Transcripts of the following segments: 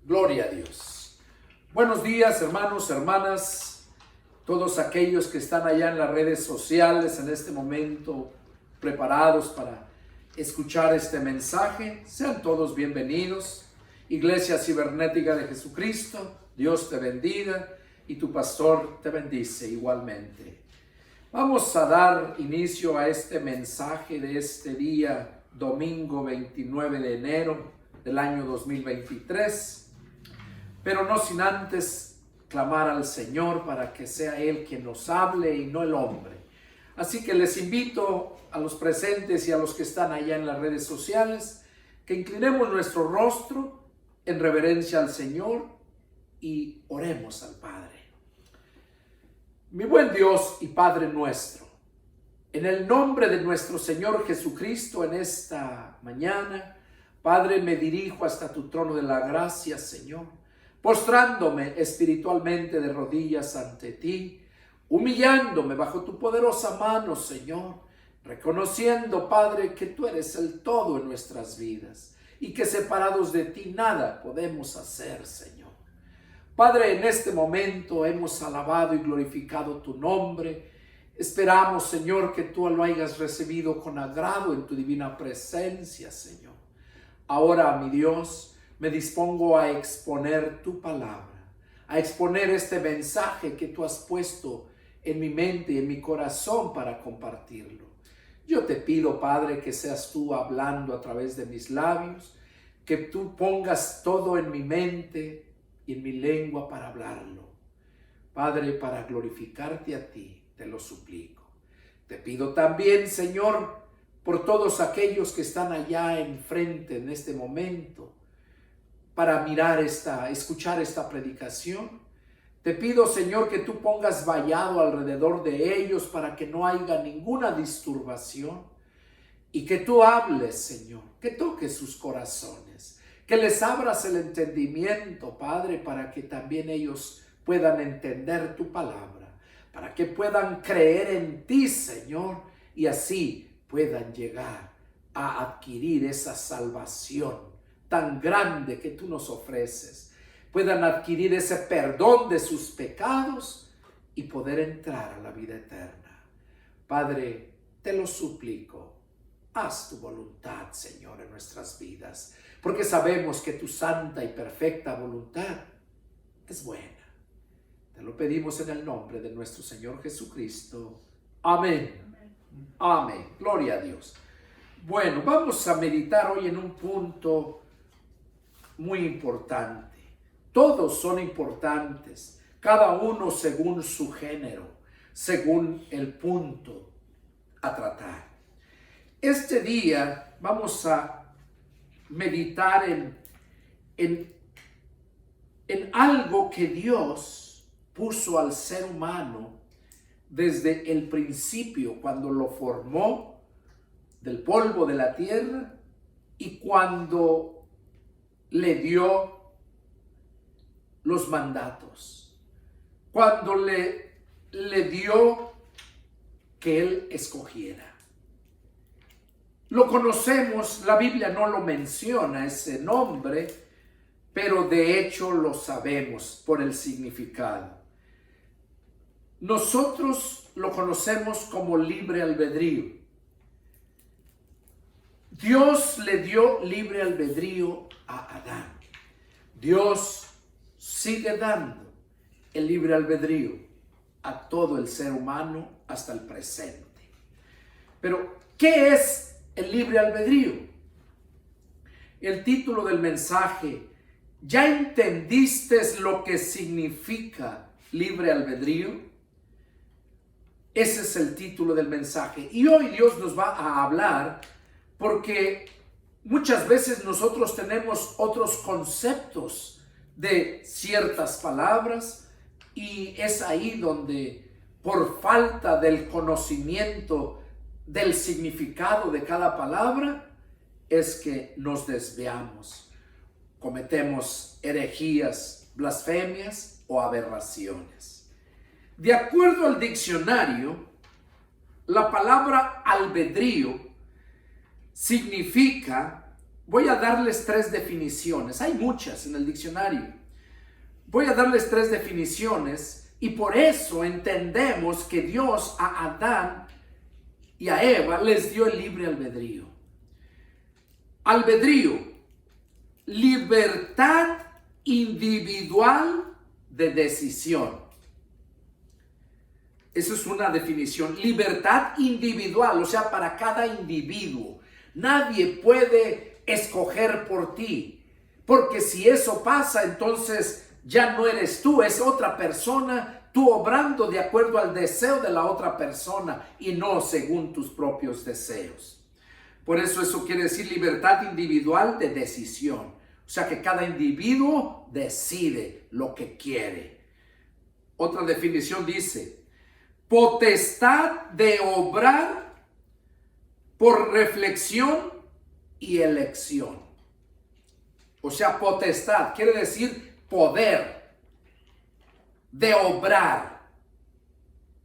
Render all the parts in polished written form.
Gloria a Dios. Buenos días, hermanos, hermanas, todos aquellos que están allá en las redes sociales en este momento preparados para escuchar este mensaje. Sean todos bienvenidos. Iglesia Cibernética de Jesucristo, Dios te bendiga y tu pastor te bendice igualmente. Vamos a dar inicio a este mensaje de este día, domingo 29 de enero del año 2023. Pero no sin antes clamar al Señor para que sea Él quien nos hable y no el hombre. Así que les invito a los presentes y a los que están allá en las redes sociales que inclinemos nuestro rostro en reverencia al Señor y oremos al Padre. Mi buen Dios y Padre nuestro, en el nombre de nuestro Señor Jesucristo en esta mañana, Padre, me dirijo hasta tu trono de la gracia, Señor, postrándome espiritualmente de rodillas ante ti, humillándome bajo tu poderosa mano, Señor, reconociendo, Padre, que tú eres el todo en nuestras vidas y que separados de ti nada podemos hacer, Señor. Padre, en este momento hemos alabado y glorificado tu nombre. Esperamos, Señor, que tú lo hayas recibido con agrado en tu divina presencia, Señor. Ahora, mi Dios, me dispongo a exponer tu palabra, a exponer este mensaje que tú has puesto en mi mente y en mi corazón para compartirlo. Yo te pido, Padre, que seas tú hablando a través de mis labios, que tú pongas todo en mi mente y en mi lengua para hablarlo. Padre, para glorificarte a ti, te lo suplico. Te pido también, Señor, por todos aquellos que están allá enfrente en este momento, para escuchar esta predicación. Te pido, Señor, que tú pongas vallado alrededor de ellos para que no haya ninguna disturbación y que tú hables, Señor, que toques sus corazones, que les abras el entendimiento, Padre, para que también ellos puedan entender tu palabra, para que puedan creer en ti, Señor, y así puedan llegar a adquirir esa salvación tan grande que tú nos ofreces, puedan adquirir ese perdón de sus pecados y poder entrar a la vida eterna. Padre, te lo suplico, haz tu voluntad, Señor, en nuestras vidas, porque sabemos que tu santa y perfecta voluntad es buena. Te lo pedimos en el nombre de nuestro Señor Jesucristo. Amén. Amén. Gloria a Dios. Bueno, vamos a meditar hoy en un punto muy importante. Todos son importantes, cada uno según su género, según el punto a tratar. Este día vamos a meditar en algo que Dios puso al ser humano desde el principio, cuando lo formó del polvo de la tierra y cuando le dio los mandatos, cuando le dio que él escogiera. Lo conocemos, la Biblia no lo menciona ese nombre, pero de hecho lo sabemos por el significado. Nosotros lo conocemos como libre albedrío. Dios le dio libre albedrío a Adán. Dios sigue dando el libre albedrío a todo el ser humano hasta el presente. Pero, ¿qué es el libre albedrío? El título del mensaje, ¿ya entendiste lo que significa libre albedrío? Ese es el título del mensaje. Y hoy Dios nos va a hablar porque muchas veces nosotros tenemos otros conceptos de ciertas palabras y es ahí donde por falta del conocimiento del significado de cada palabra es que nos desviamos, cometemos herejías, blasfemias o aberraciones. De acuerdo al diccionario, la palabra albedrío significa voy a darles 3 definiciones. Hay muchas en el diccionario. Voy a darles 3 definiciones y por eso entendemos que Dios a Adán y a Eva les dio el libre albedrío. Albedrío, libertad individual de decisión. Esa es una definición. Libertad individual, o sea, para cada individuo. Nadie puede escoger por ti, porque si eso pasa, entonces ya no eres tú, es otra persona, tú obrando de acuerdo al deseo de la otra persona y no según tus propios deseos. Por eso quiere decir libertad individual de decisión. O sea que cada individuo decide lo que quiere. Otra definición dice, potestad de obrar por reflexión y elección. O sea, potestad quiere decir poder de obrar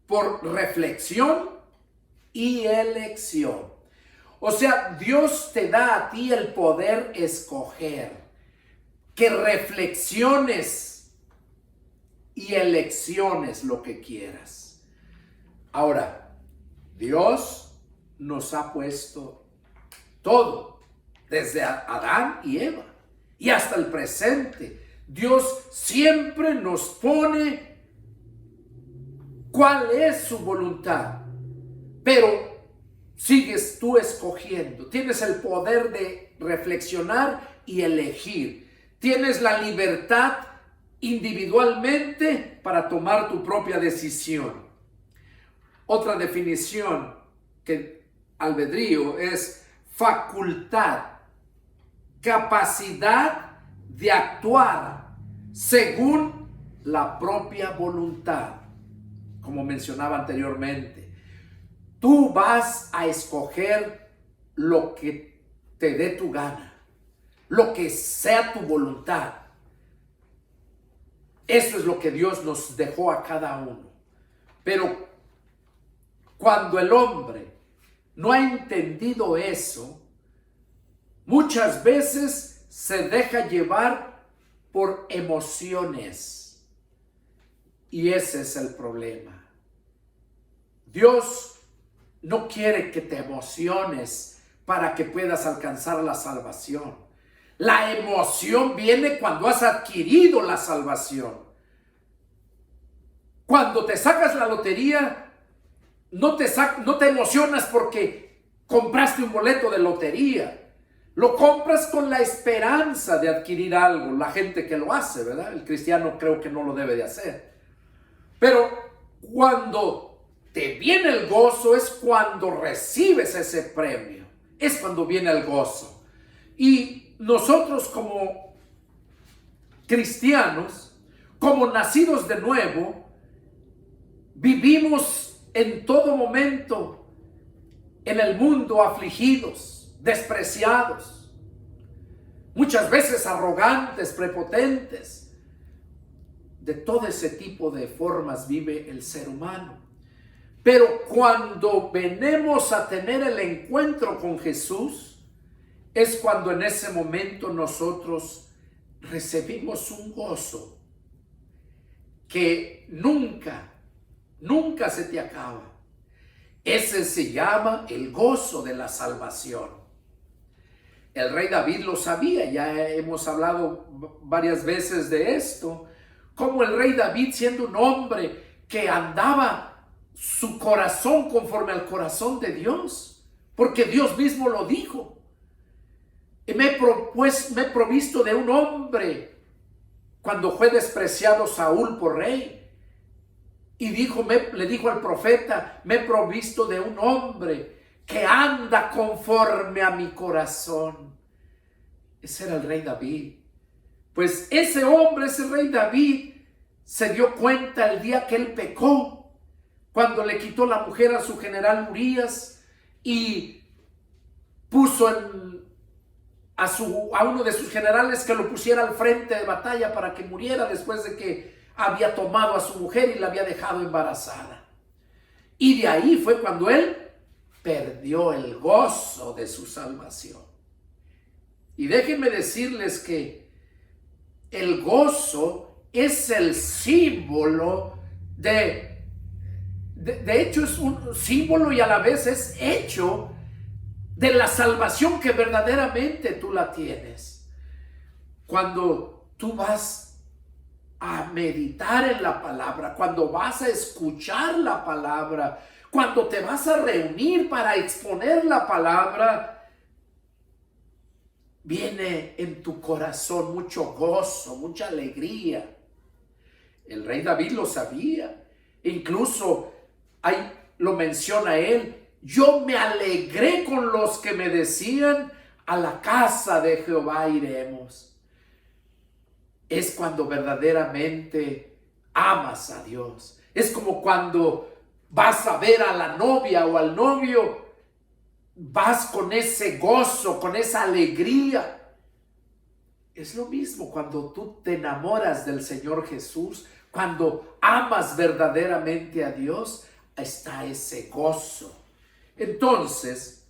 por reflexión y elección. O sea, Dios te da a ti el poder escoger, que reflexiones y elecciones lo que quieras. Ahora, Dios nos ha puesto todo, desde Adán y Eva y hasta el presente. Dios siempre nos pone cuál es su voluntad, pero sigues tú escogiendo. Tienes el poder de reflexionar y elegir. Tienes la libertad individualmente para tomar tu propia decisión. Otra definición que albedrío es facultad, capacidad de actuar según la propia voluntad, como mencionaba anteriormente. Tú vas a escoger lo que te dé tu gana, lo que sea tu voluntad. Eso es lo que Dios nos dejó a cada uno. Pero cuando el hombre no ha entendido eso, muchas veces se deja llevar por emociones. Y ese es el problema. Dios no quiere que te emociones para que puedas alcanzar la salvación. La emoción viene cuando has adquirido la salvación. Cuando te sacas la lotería, no te emocionas porque compraste un boleto de lotería. Lo compras con la esperanza de adquirir algo. La gente que lo hace, ¿verdad? El cristiano creo que no lo debe de hacer. Pero cuando te viene el gozo es cuando recibes ese premio. Es cuando viene el gozo. Y nosotros como cristianos, como nacidos de nuevo, vivimos en todo momento en el mundo afligidos, despreciados, muchas veces arrogantes, prepotentes. De todo ese tipo de formas vive el ser humano. Pero cuando venimos a tener el encuentro con Jesús, es cuando en ese momento nosotros recibimos un gozo que nunca se te acaba. Ese se llama el gozo de la salvación. El rey David lo sabía, ya hemos hablado varias veces de esto, como el rey David, siendo un hombre que andaba su corazón conforme al corazón de Dios, porque Dios mismo lo dijo. Y me he provisto de un hombre cuando fue despreciado Saúl por rey. Y le dijo al profeta, me he provisto de un hombre que anda conforme a mi corazón. Ese era el rey David. Pues ese hombre, ese rey David, se dio cuenta el día que él pecó, cuando le quitó la mujer a su general Urías y puso a uno de sus generales que lo pusiera al frente de batalla para que muriera después de que había tomado a su mujer y la había dejado embarazada. Y de ahí fue cuando él perdió el gozo de su salvación. Y déjenme decirles que el gozo es el símbolo de hecho es un símbolo y a la vez es hecho de la salvación que verdaderamente tú la tienes. Cuando tú vas a meditar en la palabra, cuando vas a escuchar la palabra, cuando te vas a reunir para exponer la palabra, viene en tu corazón mucho gozo, mucha alegría. El rey David lo sabía. Incluso ahí lo menciona él. Yo me alegré con los que me decían, a la casa de Jehová iremos. Es cuando verdaderamente amas a Dios. Es como cuando vas a ver a la novia o al novio, vas con ese gozo, con esa alegría. Es lo mismo cuando tú te enamoras del Señor Jesús, cuando amas verdaderamente a Dios, está ese gozo. Entonces,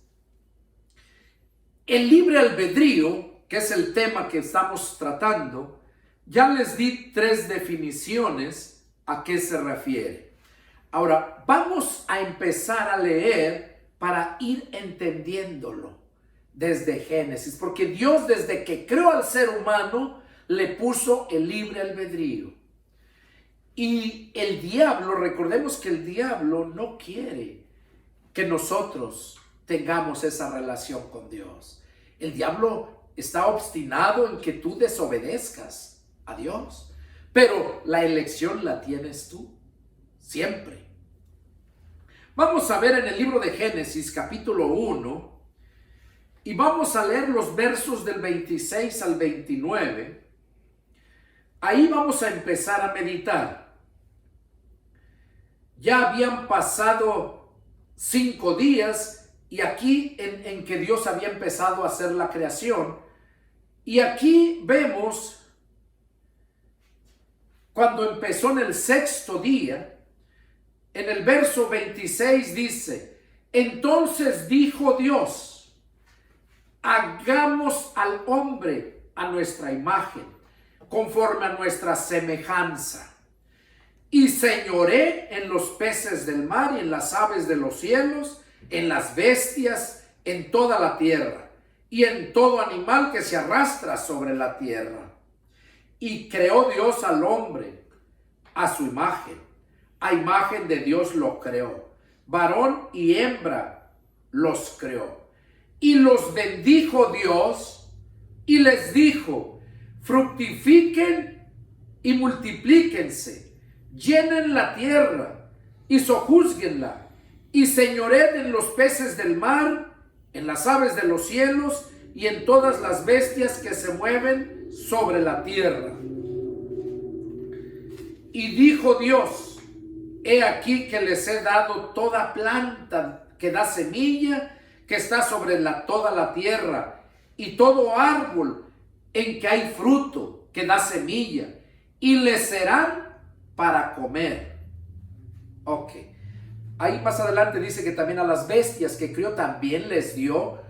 el libre albedrío, que es el tema que estamos tratando, ya les di 3 definiciones a qué se refiere. Ahora, vamos a empezar a leer para ir entendiéndolo desde Génesis, porque Dios desde que creó al ser humano le puso el libre albedrío. Y el diablo, recordemos que el diablo no quiere que nosotros tengamos esa relación con Dios. El diablo está obstinado en que tú desobedezcas a Dios, pero la elección la tienes tú, siempre. Vamos a ver en el libro de Génesis, capítulo 1, y vamos a leer los versos del 26 al 29. Ahí vamos a empezar a meditar. Ya habían pasado 5 días y aquí en que Dios había empezado a hacer la creación. Y aquí vemos cuando empezó en el 6º día, en el verso 26 dice, entonces dijo Dios, hagamos al hombre a nuestra imagen, conforme a nuestra semejanza, y señoré en los peces del mar y en las aves de los cielos, en las bestias, en toda la tierra, y en todo animal que se arrastra sobre la tierra. Y creó Dios al hombre a su imagen. A imagen de Dios lo creó. Varón y hembra los creó. Y los bendijo Dios y les dijo, fructifiquen y multiplíquense, llenen la tierra y sojúzguenla, y señoreen en los peces del mar, en las aves de los cielos y en todas las bestias que se mueven sobre la tierra. Y dijo Dios, he aquí que les he dado toda planta que da semilla, que está sobre toda la tierra, y todo árbol en que hay fruto, que da semilla, y les serán para comer. Ok. Ahí más adelante dice que también a las bestias que crió también les dio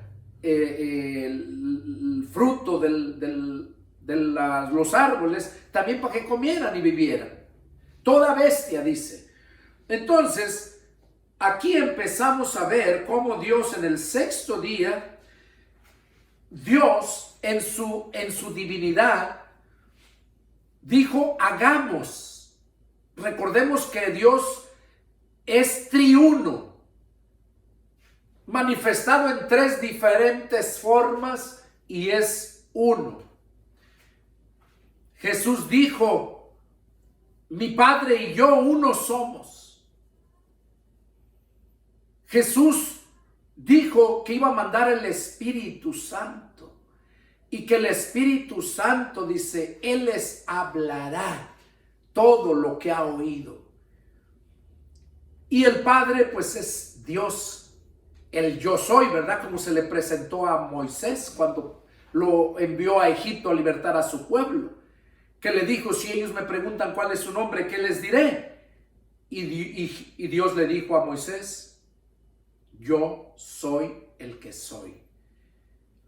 el fruto de los árboles, también para que comieran y vivieran. Toda bestia, dice. Entonces, aquí empezamos a ver cómo Dios en el 6º día, Dios en su divinidad, dijo, hagamos. Recordemos que Dios es triuno, manifestado en 3 diferentes formas y es uno. Jesús dijo, mi Padre y yo uno somos. Jesús dijo que iba a mandar el Espíritu Santo y que el Espíritu Santo, dice, Él les hablará todo lo que ha oído. Y el Padre, pues es Dios, el yo soy, ¿verdad? Como se le presentó a Moisés cuando lo envió a Egipto a libertar a su pueblo. Que le dijo, si ellos me preguntan cuál es su nombre, ¿qué les diré? Y Dios le dijo a Moisés, yo soy el que soy.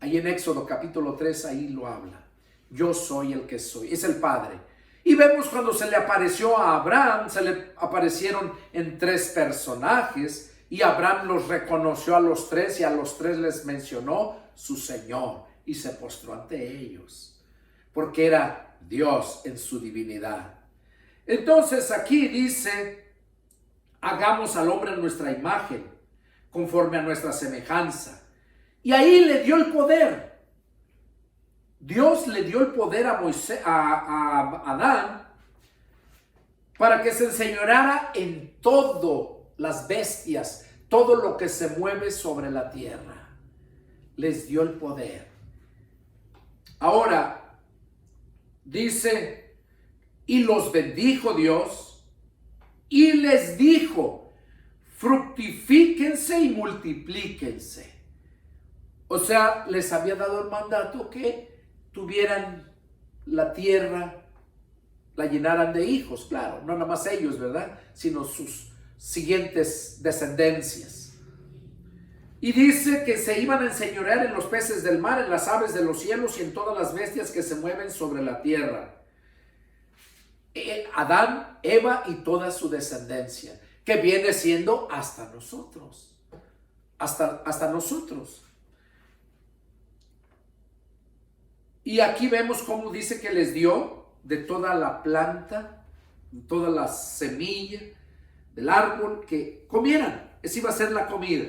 Ahí en Éxodo capítulo 3, ahí lo habla. Yo soy el que soy, es el Padre. Y vemos cuando se le apareció a Abraham, se le aparecieron en 3 personajes y Abraham los reconoció a los 3 y a los 3 les mencionó su Señor y se postró ante ellos, porque era Dios en su divinidad. Entonces aquí dice, hagamos al hombre en nuestra imagen, conforme a nuestra semejanza. Y ahí le dio el poder. Dios le dio el poder a Adán para que se enseñoreara en todo las bestias, todo lo que se mueve sobre la tierra. Les dio el poder. Ahora, dice, y los bendijo Dios y les dijo, fructifíquense y multiplíquense. O sea, les había dado el mandato que tuvieran la tierra, la llenaran de hijos, claro, no nada más ellos, ¿verdad? Sino sus siguientes descendencias. Y dice que se iban a enseñorear en los peces del mar, en las aves de los cielos y en todas las bestias que se mueven sobre la tierra. Adán, Eva y toda su descendencia, que viene siendo hasta nosotros, hasta nosotros. Y aquí vemos cómo dice que les dio de toda la planta, de toda la semilla del árbol que comieran. Esa iba a ser la comida.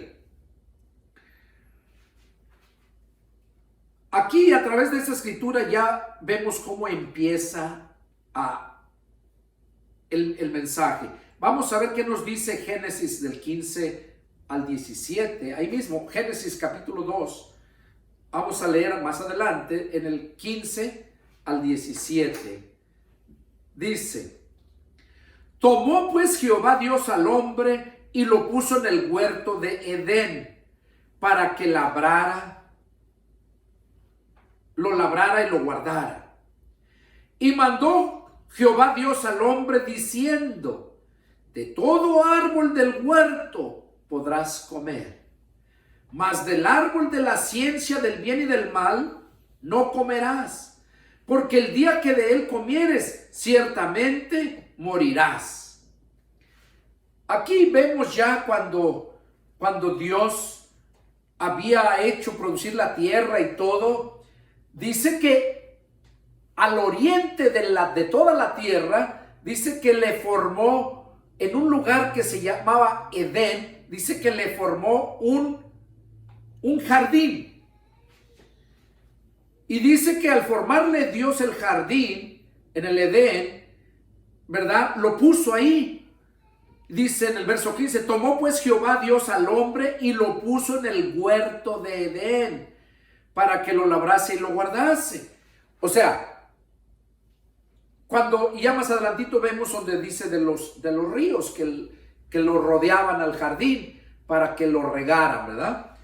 Aquí a través de esta escritura ya vemos cómo empieza el mensaje. Vamos a ver qué nos dice Génesis del 15 al 17. Ahí mismo, Génesis capítulo 2. Vamos a leer más adelante en el 15 al 17. Dice, tomó pues Jehová Dios al hombre y lo puso en el huerto de Edén para que lo labrara y lo guardara. Y mandó Jehová Dios al hombre diciendo, de todo árbol del huerto podrás comer, mas del árbol de la ciencia del bien y del mal no comerás, porque el día que de él comieres, ciertamente morirás. Aquí vemos ya cuando Dios había hecho producir la tierra y todo, dice que al oriente de toda la tierra, dice que le formó en un lugar que se llamaba Edén, dice que le formó un jardín. Y dice que al formarle Dios el jardín en el Edén, ¿verdad? Lo puso ahí. Dice en el verso 15, tomó pues Jehová Dios al hombre y lo puso en el huerto de Edén para que lo labrase y lo guardase. O sea, cuando ya más adelantito vemos donde dice de los ríos que lo rodeaban al jardín para que lo regaran, ¿verdad?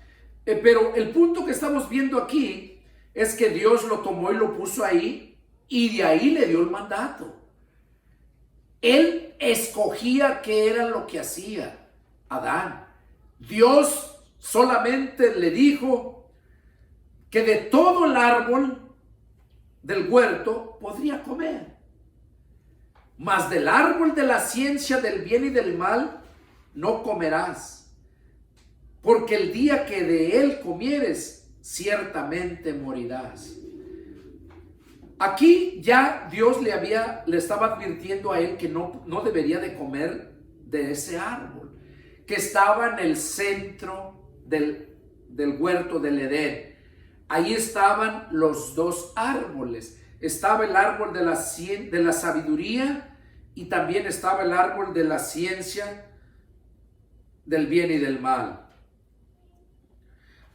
Pero el punto que estamos viendo aquí es que Dios lo tomó y lo puso ahí y de ahí le dio el mandato. Él escogía qué era lo que hacía Adán. Dios solamente le dijo que de todo el árbol del huerto podría comer, mas del árbol de la ciencia del bien y del mal no comerás, porque el día que de él comieres, ciertamente morirás. Aquí ya Dios le estaba advirtiendo a él que no debería de comer de ese árbol, que estaba en el centro del huerto del Edén. Ahí estaban los 2 árboles. Estaba el árbol de la sabiduría y también estaba el árbol de la ciencia del bien y del mal.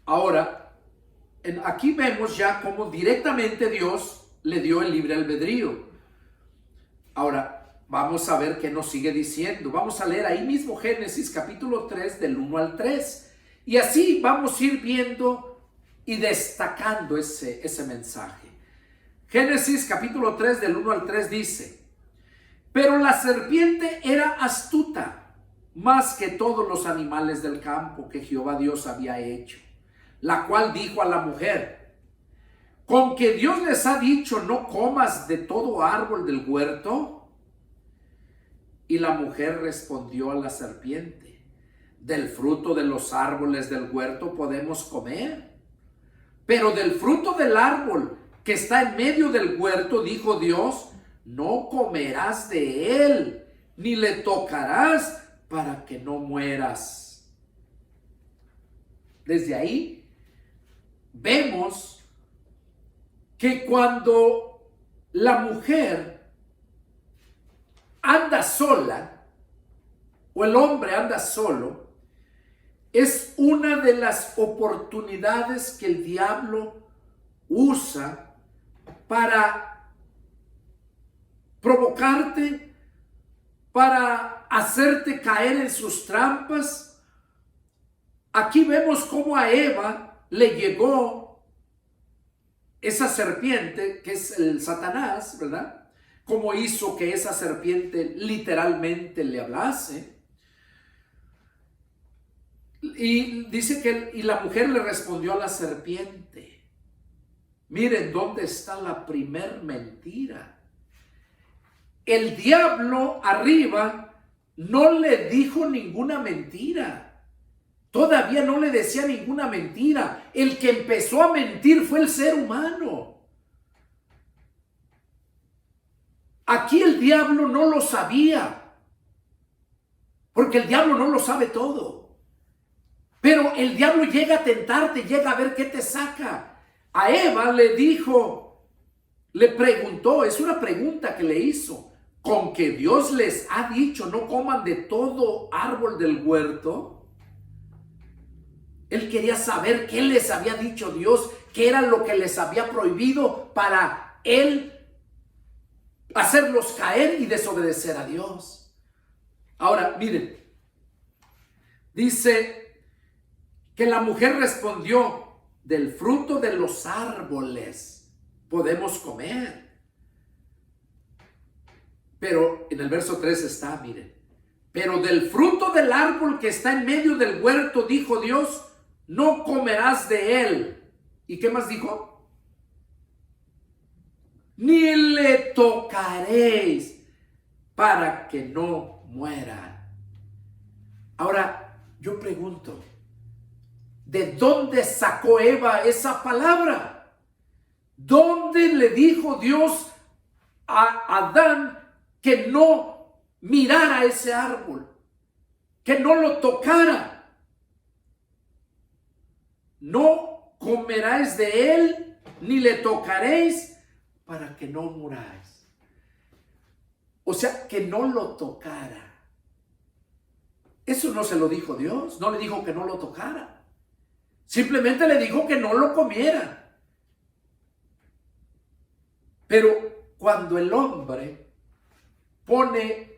Ahora, aquí vemos ya cómo directamente Dios le dio el libre albedrío. Ahora, vamos a ver qué nos sigue diciendo. Vamos a leer ahí mismo Génesis capítulo 3 del 1 al 3. Y así vamos a ir viendo y destacando ese mensaje. Génesis capítulo 3 del 1 al 3 dice, pero la serpiente era astuta más que todos los animales del campo que Jehová Dios había hecho, la cual dijo a la mujer, ¿Con que Dios les ha dicho no comas de todo árbol del huerto? Y la mujer respondió a la serpiente: del fruto de los árboles del huerto podemos comer, pero del fruto del árbol que está en medio del huerto, dijo Dios, no comerás de él, ni le tocarás para que no mueras. Desde ahí vemos que cuando la mujer anda sola o el hombre anda solo, es una de las oportunidades que el diablo usa para provocarte, para hacerte caer en sus trampas. Aquí vemos cómo a Eva le llegó esa serpiente, que es el Satanás, ¿verdad? Cómo hizo que esa serpiente literalmente le hablase. Y dice y la mujer le respondió a la serpiente. Miren dónde está la primer mentira. El diablo arriba no le dijo ninguna mentira. Todavía no le decía ninguna mentira. El que empezó a mentir fue el ser humano. Aquí el diablo no lo sabía, porque el diablo no lo sabe todo. Pero el diablo llega a tentarte, llega a ver qué te saca. A Eva le dijo, le preguntó, es una pregunta que le hizo: ¿con que Dios les ha dicho no coman de todo árbol del huerto? Él quería saber qué les había dicho Dios, qué era lo que les había prohibido para él hacerlos caer y desobedecer a Dios. Ahora, miren, dice que la mujer respondió: del fruto de los árboles podemos comer. Pero en el verso 3 está, miren, pero del fruto del árbol que está en medio del huerto, dijo Dios, no comerás de él. ¿Y qué más dijo? Ni le tocaréis para que no muera. Ahora, yo pregunto, ¿de dónde sacó Eva esa palabra? ¿Dónde le dijo Dios a Adán que no mirara ese árbol, que no lo tocara? No comeráis de él, ni le tocaréis para que no muráis. O sea, que no lo tocara. Eso no se lo dijo Dios, no le dijo que no lo tocara. Simplemente le dijo que no lo comiera. Pero cuando el hombre pone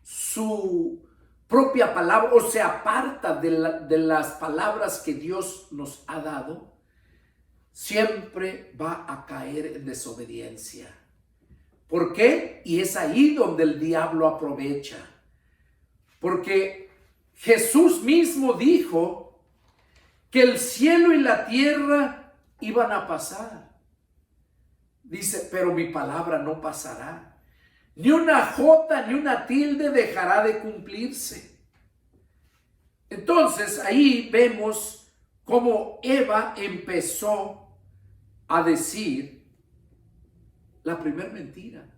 su propia palabra o se aparta de las palabras que Dios nos ha dado, siempre va a caer en desobediencia. ¿Por qué? Y es ahí donde el diablo aprovecha. Porque Jesús mismo dijo que el cielo y la tierra iban a pasar. Dice, pero mi palabra no pasará. Ni una jota ni una tilde dejará de cumplirse. Entonces ahí vemos cómo Eva empezó a decir la primera mentira,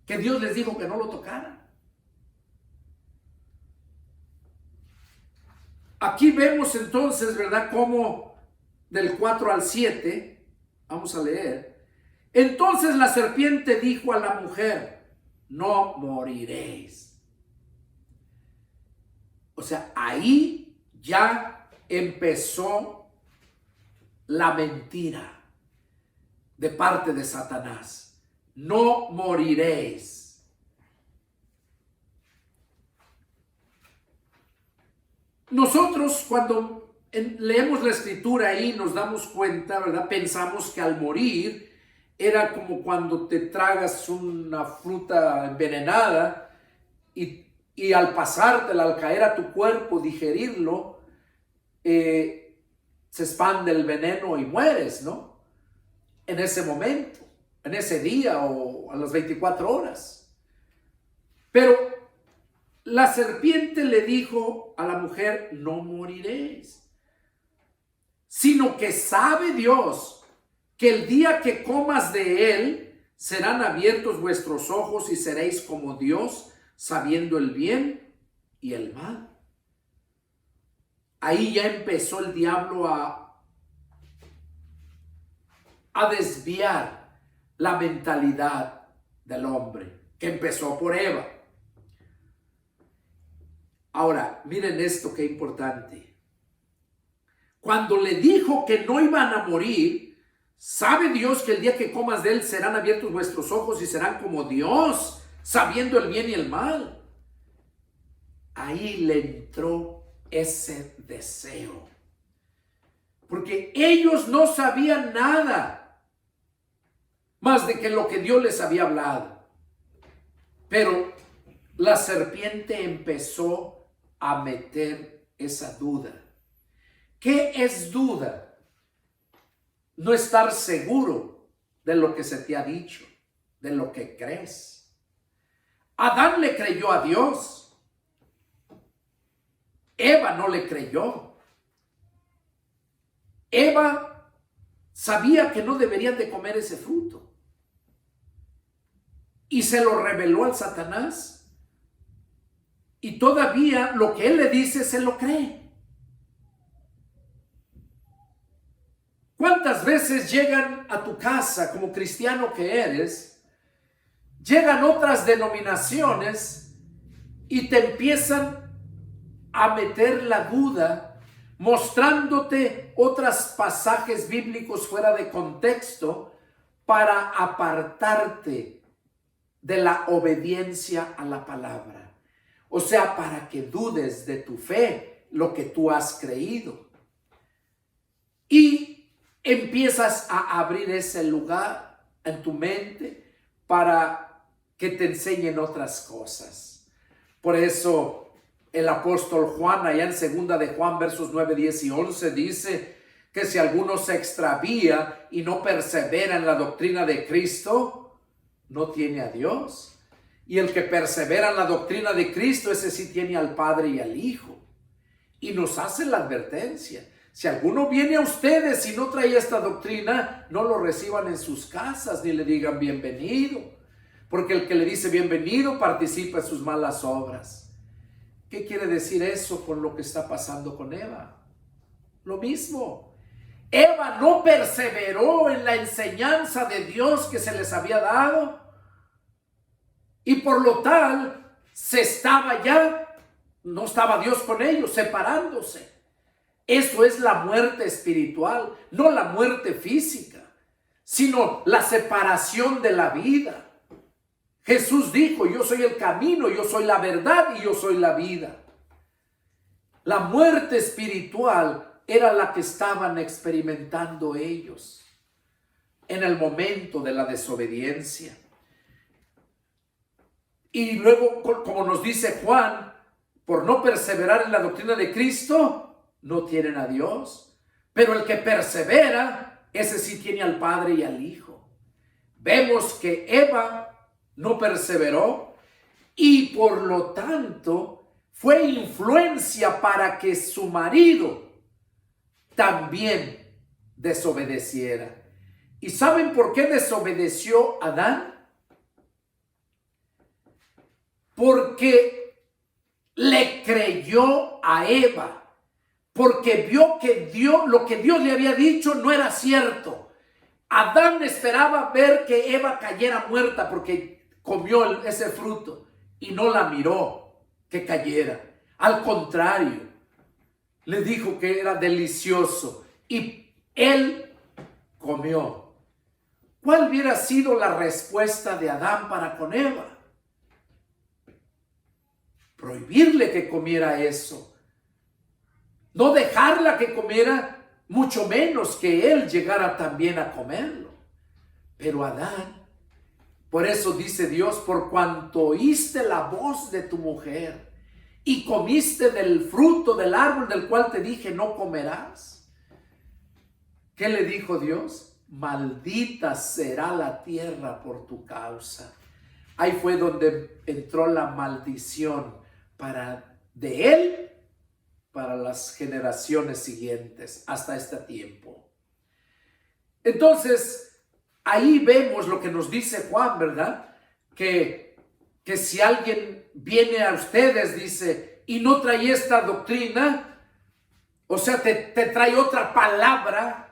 que Dios les dijo que no lo tocaran. Aquí vemos entonces, ¿verdad?, cómo del 4 al 7, vamos a leer. Entonces la serpiente dijo a la mujer, no moriréis. O sea, ahí ya empezó la mentira de parte de Satanás. No moriréis. Nosotros cuando leemos la escritura ahí nos damos cuenta, ¿verdad? Pensamos que al morir era como cuando te tragas una fruta envenenada y al pasártela, al caer a tu cuerpo, digerirlo, se expande el veneno y mueres, ¿no? en ese momento, en ese día o a las 24 horas. Pero la serpiente le dijo a la mujer, no moriréis, sino que sabe Dios que el día que comas de él, serán abiertos vuestros ojos y seréis como Dios, sabiendo el bien y el mal. Ahí ya empezó el diablo a desviar la mentalidad del hombre, que empezó por Eva. Ahora, miren esto que importante. Cuando le dijo que no iban a morir, sabe Dios que el día que comas de él serán abiertos vuestros ojos y serán como Dios, sabiendo el bien y el mal. Ahí le entró ese deseo. Porque ellos no sabían nada más de que lo que Dios les había hablado. Pero la serpiente empezó a meter esa duda. ¿Qué es duda? No estar seguro de lo que se te ha dicho, de lo que crees. Adán le creyó a Dios. Eva no le creyó. Eva sabía que no deberían de comer ese fruto. Y se lo reveló al Satanás. Y todavía lo que él le dice se lo cree. ¿Cuántas veces llegan a tu casa como cristiano que eres? Llegan otras denominaciones y te empiezan a meter la duda, mostrándote otros pasajes bíblicos fuera de contexto para apartarte de la obediencia a la palabra. O sea, para que dudes de tu fe, lo que tú has creído. Y empiezas a abrir ese lugar en tu mente para que te enseñen otras cosas. Por eso el apóstol Juan, allá en 2 de Juan, versos 9, 10 y 11, dice que si alguno se extravía y no persevera en la doctrina de Cristo, no tiene a Dios. Y el que persevera en la doctrina de Cristo, ese sí tiene al Padre y al Hijo. Y nos hace la advertencia. Si alguno viene a ustedes y no trae esta doctrina, no lo reciban en sus casas ni le digan bienvenido. Porque el que le dice bienvenido participa en sus malas obras. ¿Qué quiere decir eso con lo que está pasando con Eva? Lo mismo. Eva no perseveró en la enseñanza de Dios que se les había dado. Y por lo tal, no estaba Dios con ellos, separándose. Eso es la muerte espiritual, no la muerte física, sino la separación de la vida. Jesús dijo, yo soy el camino, yo soy la verdad y yo soy la vida. La muerte espiritual era la que estaban experimentando ellos en el momento de la desobediencia. Y luego, como nos dice Juan, por no perseverar en la doctrina de Cristo, no tienen a Dios. Pero el que persevera, ese sí tiene al Padre y al Hijo. Vemos que Eva no perseveró y por lo tanto fue influencia para que su marido también desobedeciera. ¿Y saben por qué desobedeció Adán? Porque le creyó a Eva. Porque vio que lo que Dios le había dicho no era cierto. Adán esperaba ver que Eva cayera muerta porque comió ese fruto y no la miró que cayera. Al contrario, le dijo que era delicioso y él comió. ¿Cuál hubiera sido la respuesta de Adán para con Eva? Prohibirle que comiera eso. No dejarla que comiera, mucho menos que él llegara también a comerlo. Pero Adán, por eso dice Dios, por cuanto oíste la voz de tu mujer y comiste del fruto del árbol del cual te dije no comerás. ¿Qué le dijo Dios? maldita será la tierra por tu causa. Ahí fue donde entró la maldición de él para las generaciones siguientes hasta este tiempo. Entonces, ahí vemos lo que nos dice Juan, ¿verdad? Que si alguien viene a ustedes, dice, y no trae esta doctrina, o sea, te trae otra palabra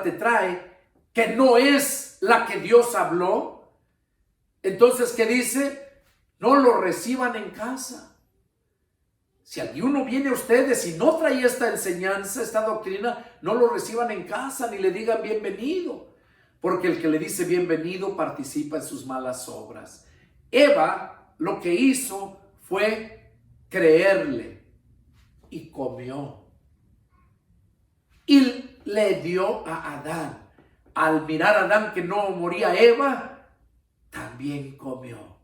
te trae que no es la que Dios habló. Entonces, ¿qué dice? No lo reciban en casa. Si alguno viene a ustedes y no trae esta enseñanza, esta doctrina, no lo reciban en casa ni le digan bienvenido, porque el que le dice bienvenido participa en sus malas obras. Eva lo que hizo fue creerle y comió. Y le dio a Adán. Al mirar a Adán que no moría Eva, también comió.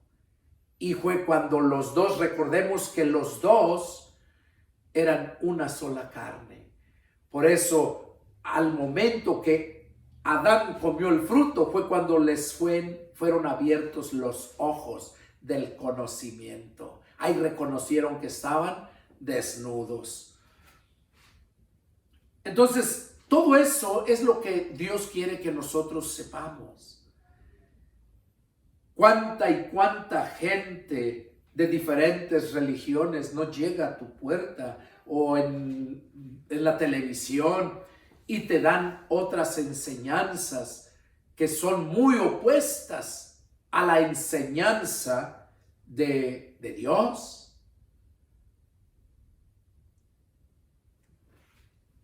Y fue cuando los dos, recordemos que los dos eran una sola carne. Por eso, al momento que Adán comió el fruto, fue cuando fueron abiertos los ojos del conocimiento. Ahí reconocieron que estaban desnudos. Entonces, todo eso es lo que Dios quiere que nosotros sepamos. Cuánta y cuánta gente de diferentes religiones no llega a tu puerta o en la televisión y te dan otras enseñanzas que son muy opuestas a la enseñanza de Dios.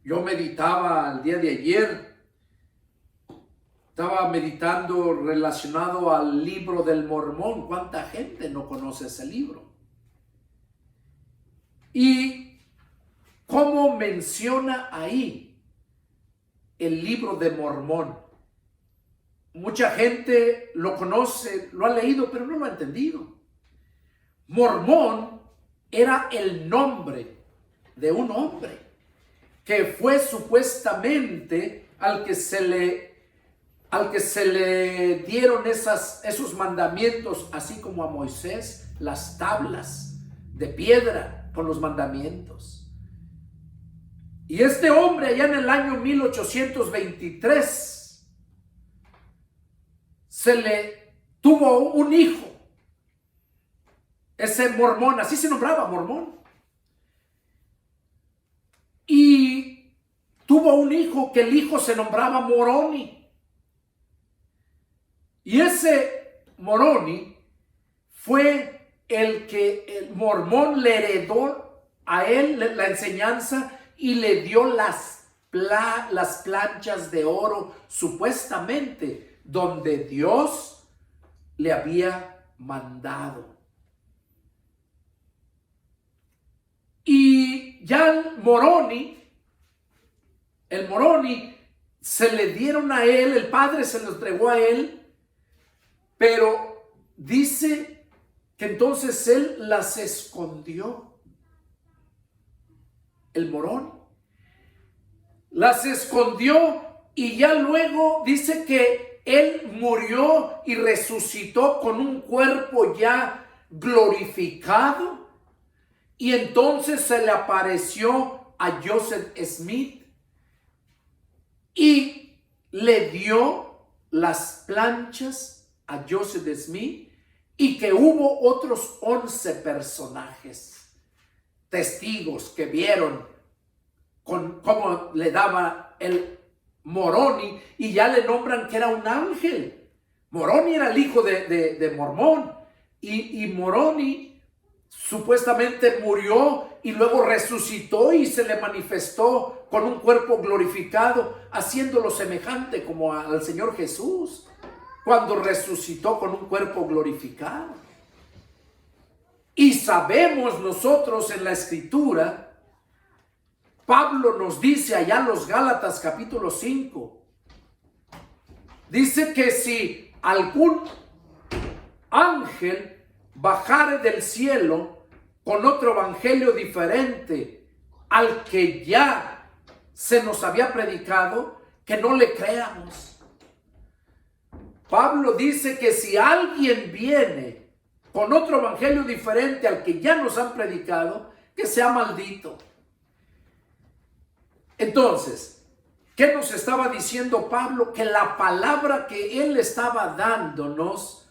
Yo meditaba el día de ayer, estaba meditando relacionado al libro del Mormón. ¿Cuánta gente no conoce ese libro? Y cómo menciona ahí el libro de Mormón. Mucha gente lo conoce, lo ha leído, pero no lo ha entendido. Mormón era el nombre de un hombre que fue supuestamente al que se le dieron esos mandamientos, así como a Moisés, las tablas de piedra con los mandamientos. Y este hombre allá en el año 1823 tuvo un hijo. Ese Mormón, así se nombraba, Mormón. Y tuvo un hijo que el hijo se nombraba Moroni. Y ese Moroni fue el que el Mormón le heredó a él la enseñanza y le dio las planchas de oro, supuestamente, donde Dios le había mandado. Y ya el Moroni se le dieron a él, el padre se lo entregó a él, pero dice que entonces él las escondió. El Moroni las escondió y ya luego dice que él murió y resucitó con un cuerpo ya glorificado. Y entonces se le apareció a Joseph Smith y le dio las planchas a Joseph Smith, y que hubo otros 11 personajes, testigos que vieron cómo le daba el Moroni, y ya le nombran que era un ángel. Moroni era el hijo de Mormón, y Moroni supuestamente murió y luego resucitó y se le manifestó con un cuerpo glorificado, haciéndolo semejante como al Señor Jesús cuando resucitó con un cuerpo glorificado. Y sabemos nosotros en la Escritura, Pablo nos dice allá en los Gálatas capítulo 5, dice que si algún ángel bajare del cielo con otro evangelio diferente al que ya se nos había predicado, que no le creamos. Pablo dice que si alguien viene con otro evangelio diferente al que ya nos han predicado, que sea maldito. Entonces, ¿qué nos estaba diciendo Pablo? Que la palabra que él estaba dándonos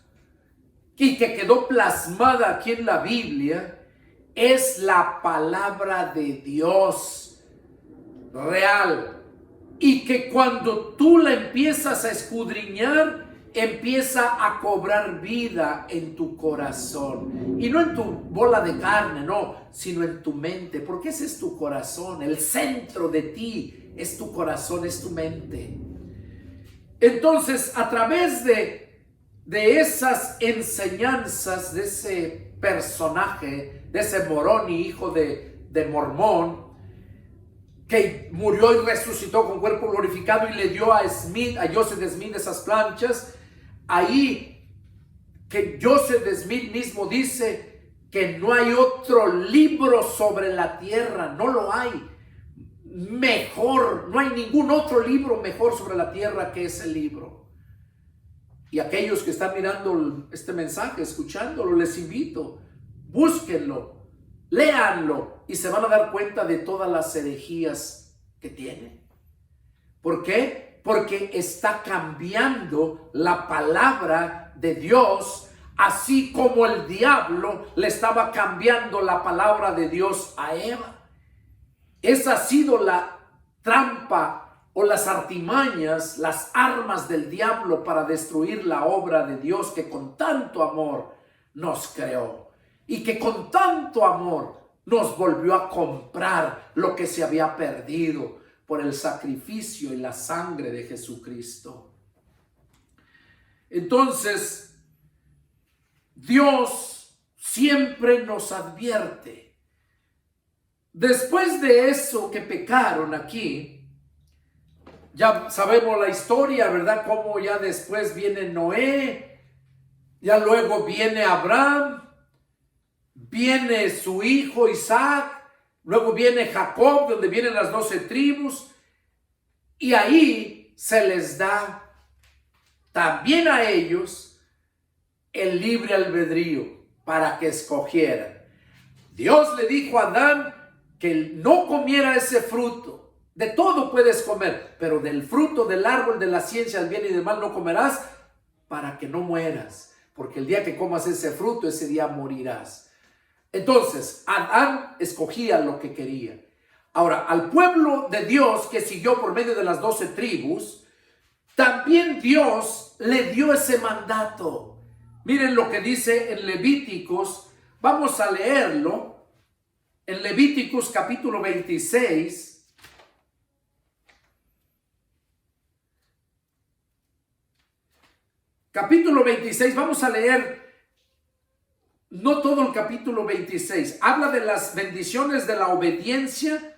y que quedó plasmada aquí en la Biblia es la palabra de Dios real. Y que cuando tú la empiezas a escudriñar, empieza a cobrar vida en tu corazón. Y no en tu bola de carne, no, sino en tu mente. Porque ese es tu corazón, el centro de ti es tu corazón, es tu mente. Entonces, a través de esas enseñanzas de ese personaje, de ese Moroni, hijo de Mormón, que murió y resucitó con cuerpo glorificado y le dio a Joseph Smith esas planchas, ahí que Joseph Smith mismo dice que no hay otro libro sobre la tierra, no lo hay mejor, no hay ningún otro libro mejor sobre la tierra que ese libro. Y aquellos que están mirando este mensaje, escuchándolo, les invito, búsquenlo, léanlo y se van a dar cuenta de todas las herejías que tienen. ¿Por qué? Porque está cambiando la palabra de Dios, así como el diablo le estaba cambiando la palabra de Dios a Eva. Esa ha sido la trampa o las artimañas, las armas del diablo para destruir la obra de Dios que con tanto amor nos creó. Y que con tanto amor nos volvió a comprar lo que se había perdido por el sacrificio y la sangre de Jesucristo. Entonces, Dios siempre nos advierte. Después de eso que pecaron aquí, ya sabemos la historia, ¿verdad? Cómo ya después viene Noé, ya luego viene Abraham, viene su hijo Isaac, luego viene Jacob, donde vienen las 12 tribus, y ahí se les da también a ellos el libre albedrío para que escogieran. Dios le dijo a Adán que no comiera ese fruto. De todo puedes comer, pero del fruto del árbol de la ciencia del bien y del mal no comerás, para que no mueras, porque el día que comas ese fruto, ese día morirás. Entonces, Adán escogía lo que quería. Ahora, al pueblo de Dios que siguió por medio de las 12 tribus, también Dios le dio ese mandato. Miren lo que dice en Levíticos, vamos a leerlo, en Levíticos capítulo 26, capítulo 26, vamos a leer no todo el capítulo 26, habla de las bendiciones de la obediencia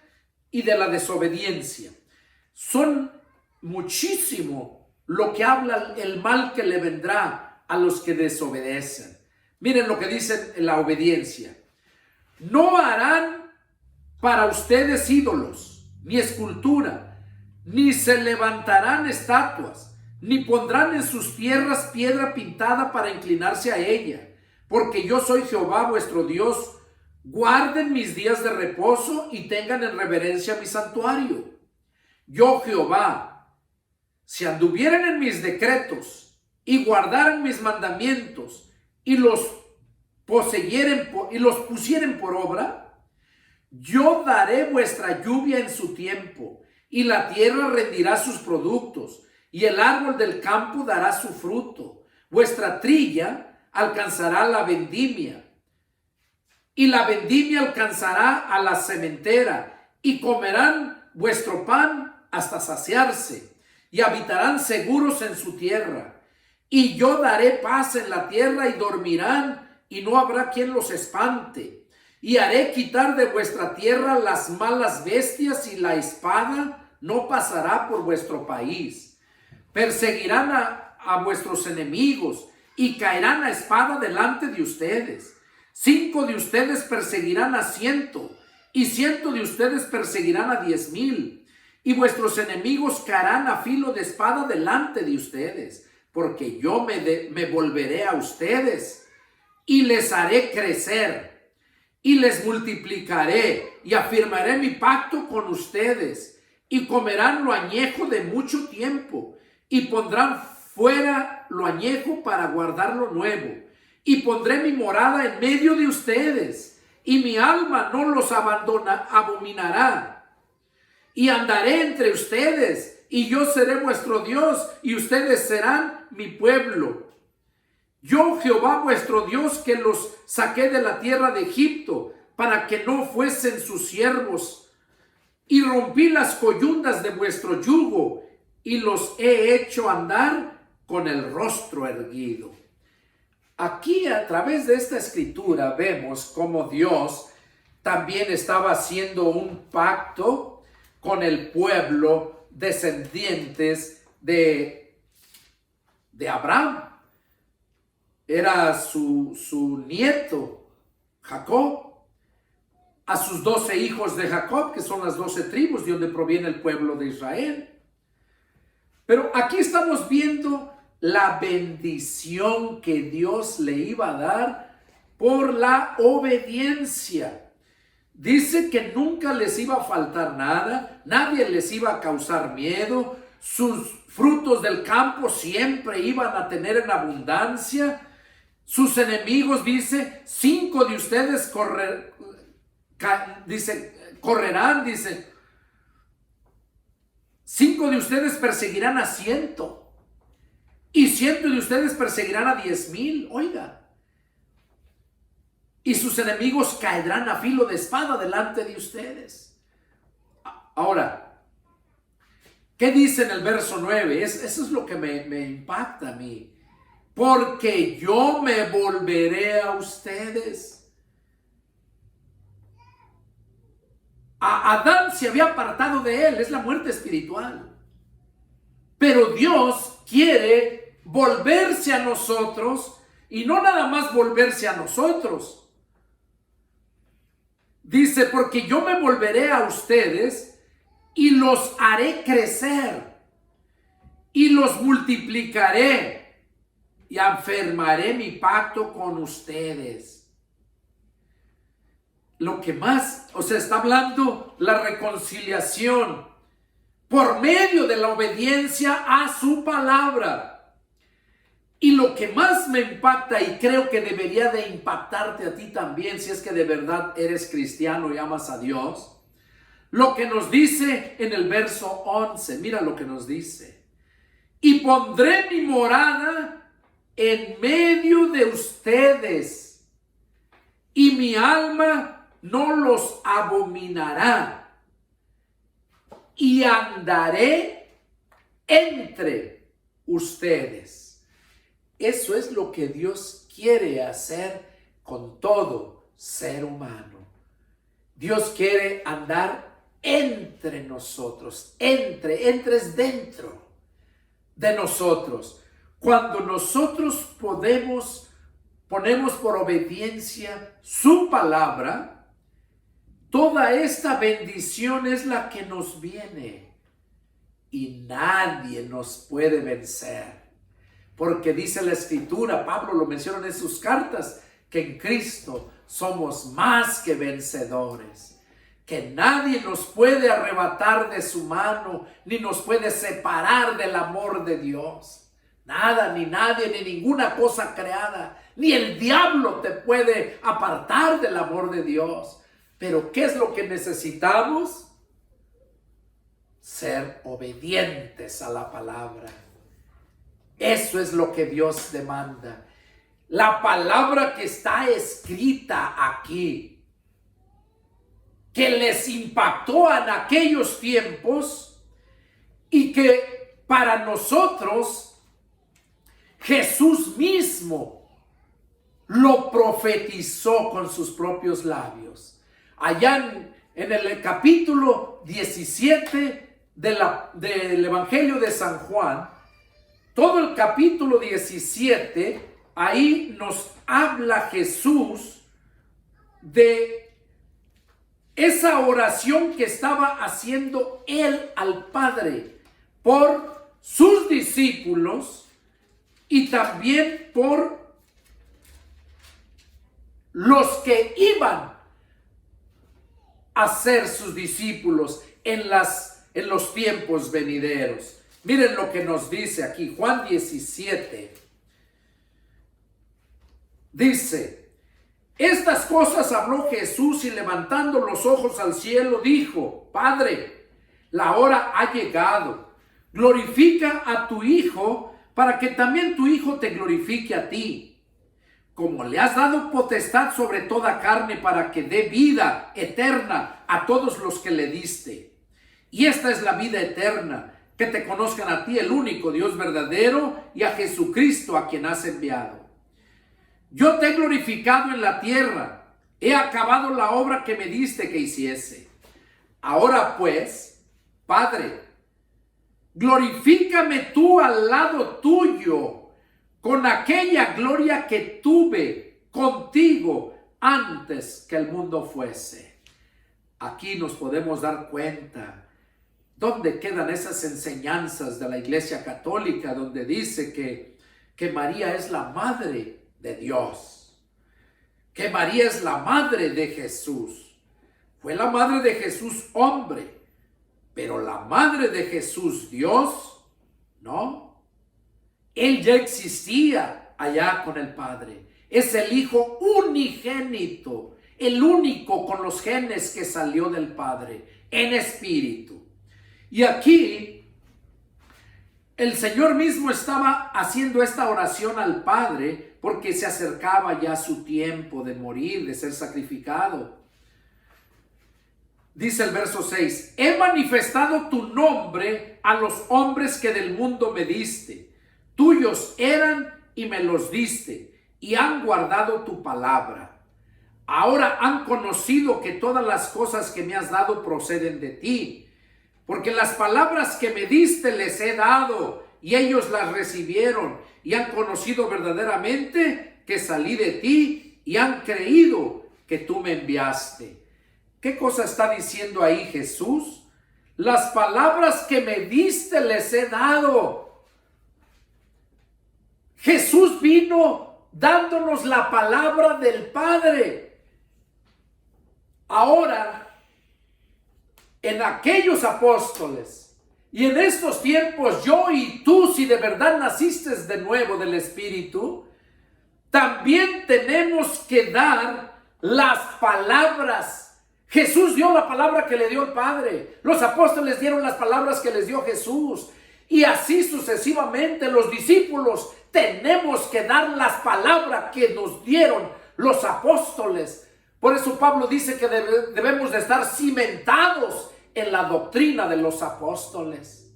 y de la desobediencia. Son muchísimo lo que habla el mal que le vendrá a los que desobedecen. Miren lo que dice en la obediencia. No harán para ustedes ídolos, ni escultura, ni se levantarán estatuas, ni pondrán en sus tierras piedra pintada para inclinarse a ella, porque yo soy Jehová vuestro Dios. Guarden mis días de reposo y tengan en reverencia mi santuario. Yo Jehová, si anduvieren en mis decretos y guardaran mis mandamientos y los pusieren por obra, yo daré vuestra lluvia en su tiempo, y la tierra rendirá sus productos, y el árbol del campo dará su fruto. Vuestra trilla alcanzará la vendimia, y la vendimia alcanzará a la sementera, y comerán vuestro pan hasta saciarse, y habitarán seguros en su tierra. Y yo daré paz en la tierra, y dormirán, y no habrá quien los espante. Y haré quitar de vuestra tierra las malas bestias, y la espada no pasará por vuestro país. Perseguirán a vuestros enemigos, y caerán a espada delante de ustedes. 5 de ustedes perseguirán a 100, y 100 de ustedes perseguirán a 10,000. y vuestros enemigos caerán a filo de espada delante de ustedes, porque yo me volveré a ustedes y les haré crecer y les multiplicaré y afirmaré mi pacto con ustedes y comerán lo añejo de mucho tiempo y pondrán fuera lo añejo para guardar lo nuevo y pondré mi morada en medio de ustedes y mi alma no los abominará. Y andaré entre ustedes, y yo seré vuestro Dios, y ustedes serán mi pueblo. Yo, Jehová vuestro Dios, que los saqué de la tierra de Egipto, para que no fuesen sus siervos, y rompí las coyundas de vuestro yugo, y los he hecho andar con el rostro erguido. Aquí, a través de esta escritura, vemos cómo Dios también estaba haciendo un pacto con el pueblo descendientes de Abraham. Era su nieto Jacob, a sus 12 hijos de Jacob, que son las 12 tribus de donde proviene el pueblo de Israel. Pero aquí estamos viendo la bendición que Dios le iba a dar por la obediencia. Dice que nunca les iba a faltar nada, nadie les iba a causar miedo, sus frutos del campo siempre iban a tener en abundancia. Sus enemigos, dice, 5 de ustedes correrán, dice, 5 de ustedes perseguirán a 100 y 100 de ustedes perseguirán a 10,000, oiga. Y sus enemigos caerán a filo de espada delante de ustedes. Ahora, ¿qué dice en el verso 9? Eso es lo que me impacta a mí. Porque yo me volveré a ustedes. Adán se había apartado de él, es la muerte espiritual. Pero Dios quiere volverse a nosotros, y no nada más volverse a nosotros. Dice, porque yo me volveré a ustedes y los haré crecer y los multiplicaré y afirmaré mi pacto con ustedes. Lo que más, está hablando la reconciliación por medio de la obediencia a su palabra. Y lo que más me impacta, y creo que debería de impactarte a ti también, si es que de verdad eres cristiano y amas a Dios, lo que nos dice en el verso 11, mira lo que nos dice. Y pondré mi morada en medio de ustedes, y mi alma no los abominará, y andaré entre ustedes. Eso es lo que Dios quiere hacer con todo ser humano. Dios quiere andar entre nosotros. Entre es dentro de nosotros. Cuando nosotros ponemos por obediencia su palabra, toda esta bendición es la que nos viene. Y nadie nos puede vencer. Porque dice la Escritura, Pablo lo menciona en sus cartas, que en Cristo somos más que vencedores. Que nadie nos puede arrebatar de su mano, ni nos puede separar del amor de Dios. Nada, ni nadie, ni ninguna cosa creada, ni el diablo te puede apartar del amor de Dios. Pero ¿qué es lo que necesitamos? Ser obedientes a la palabra. Eso es lo que Dios demanda. La palabra que está escrita aquí, que les impactó en aquellos tiempos y que para nosotros Jesús mismo lo profetizó con sus propios labios. Allá en el capítulo 17 del Evangelio de San Juan, todo el capítulo 17, ahí nos habla Jesús de esa oración que estaba haciendo él al Padre por sus discípulos y también por los que iban a ser sus discípulos en los tiempos venideros. Miren lo que nos dice aquí, Juan 17. Dice: estas cosas habló Jesús y levantando los ojos al cielo dijo: Padre, la hora ha llegado. Glorifica a tu Hijo para que también tu Hijo te glorifique a ti. Como le has dado potestad sobre toda carne para que dé vida eterna a todos los que le diste. Y esta es la vida eterna, que te conozcan a ti, el único Dios verdadero, y a Jesucristo a quien has enviado. Yo te he glorificado en la tierra, he acabado la obra que me diste que hiciese. Ahora pues, Padre, glorifícame tú al lado tuyo, con aquella gloria que tuve contigo antes que el mundo fuese. Aquí nos podemos dar cuenta dónde quedan esas enseñanzas de la Iglesia Católica, donde dice que María es la madre de Dios, que María es la madre de Jesús. Fue la madre de Jesús hombre, pero la madre de Jesús Dios, no. Él ya existía allá con el Padre. Es el Hijo unigénito, el único con los genes que salió del Padre en espíritu. Y aquí el Señor mismo estaba haciendo esta oración al Padre porque se acercaba ya su tiempo de morir, de ser sacrificado. Dice el verso 6: he manifestado tu nombre a los hombres que del mundo me diste. Tuyos eran y me los diste, y han guardado tu palabra. Ahora han conocido que todas las cosas que me has dado proceden de ti, porque las palabras que me diste les he dado, y ellos las recibieron, y han conocido verdaderamente que salí de ti, y han creído que tú me enviaste. ¿Qué cosa está diciendo ahí Jesús? Las palabras que me diste les he dado. Jesús vino dándonos la palabra del Padre. Ahora, en aquellos apóstoles y en estos tiempos, yo y tú, si de verdad naciste de nuevo del Espíritu, también tenemos que dar las palabras. Jesús dio la palabra que le dio el Padre. Los apóstoles dieron las palabras que les dio Jesús. Y así sucesivamente los discípulos tenemos que dar las palabras que nos dieron los apóstoles. Por eso Pablo dice que debemos de estar cimentados en la doctrina de los apóstoles.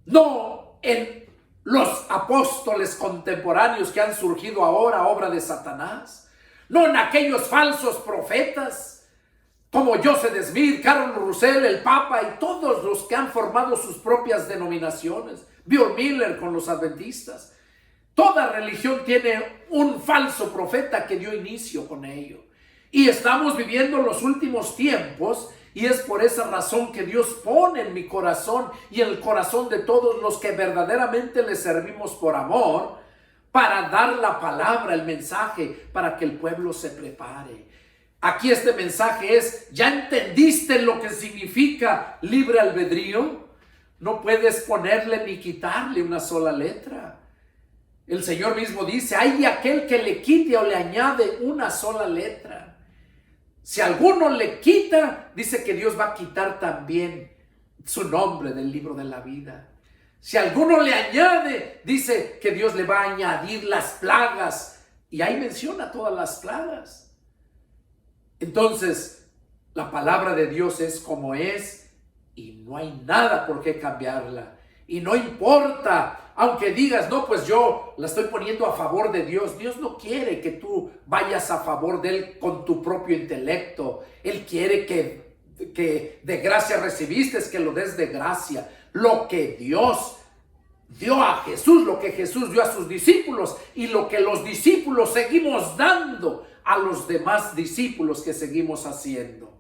No en los apóstoles contemporáneos que han surgido ahora, obra de Satanás. No en aquellos falsos profetas como Joseph Smith, Carol Russell, el Papa y todos los que han formado sus propias denominaciones. Bill Miller con los adventistas. Toda religión tiene un falso profeta que dio inicio con ello. Y estamos viviendo los últimos tiempos, y es por esa razón que Dios pone en mi corazón y en el corazón de todos los que verdaderamente le servimos por amor, para dar la palabra, el mensaje, para que el pueblo se prepare. Aquí este mensaje es: ¿ya entendiste lo que significa libre albedrío? No puedes ponerle ni quitarle una sola letra. El Señor mismo dice: hay de aquel que le quite o le añade una sola letra. Si alguno le quita, dice que Dios va a quitar también su nombre del libro de la vida. Si alguno le añade, dice que Dios le va a añadir las plagas. Y ahí menciona todas las plagas. Entonces, la palabra de Dios es como es y no hay nada por qué cambiarla. Y no importa, aunque digas: no, pues yo la estoy poniendo a favor de Dios. Dios no quiere que tú vayas a favor de Él con tu propio intelecto. Él quiere que de gracia recibiste, que lo des de gracia. Lo que Dios dio a Jesús lo que Jesús dio a sus discípulos y lo que los discípulos seguimos dando a los demás discípulos que seguimos haciendo.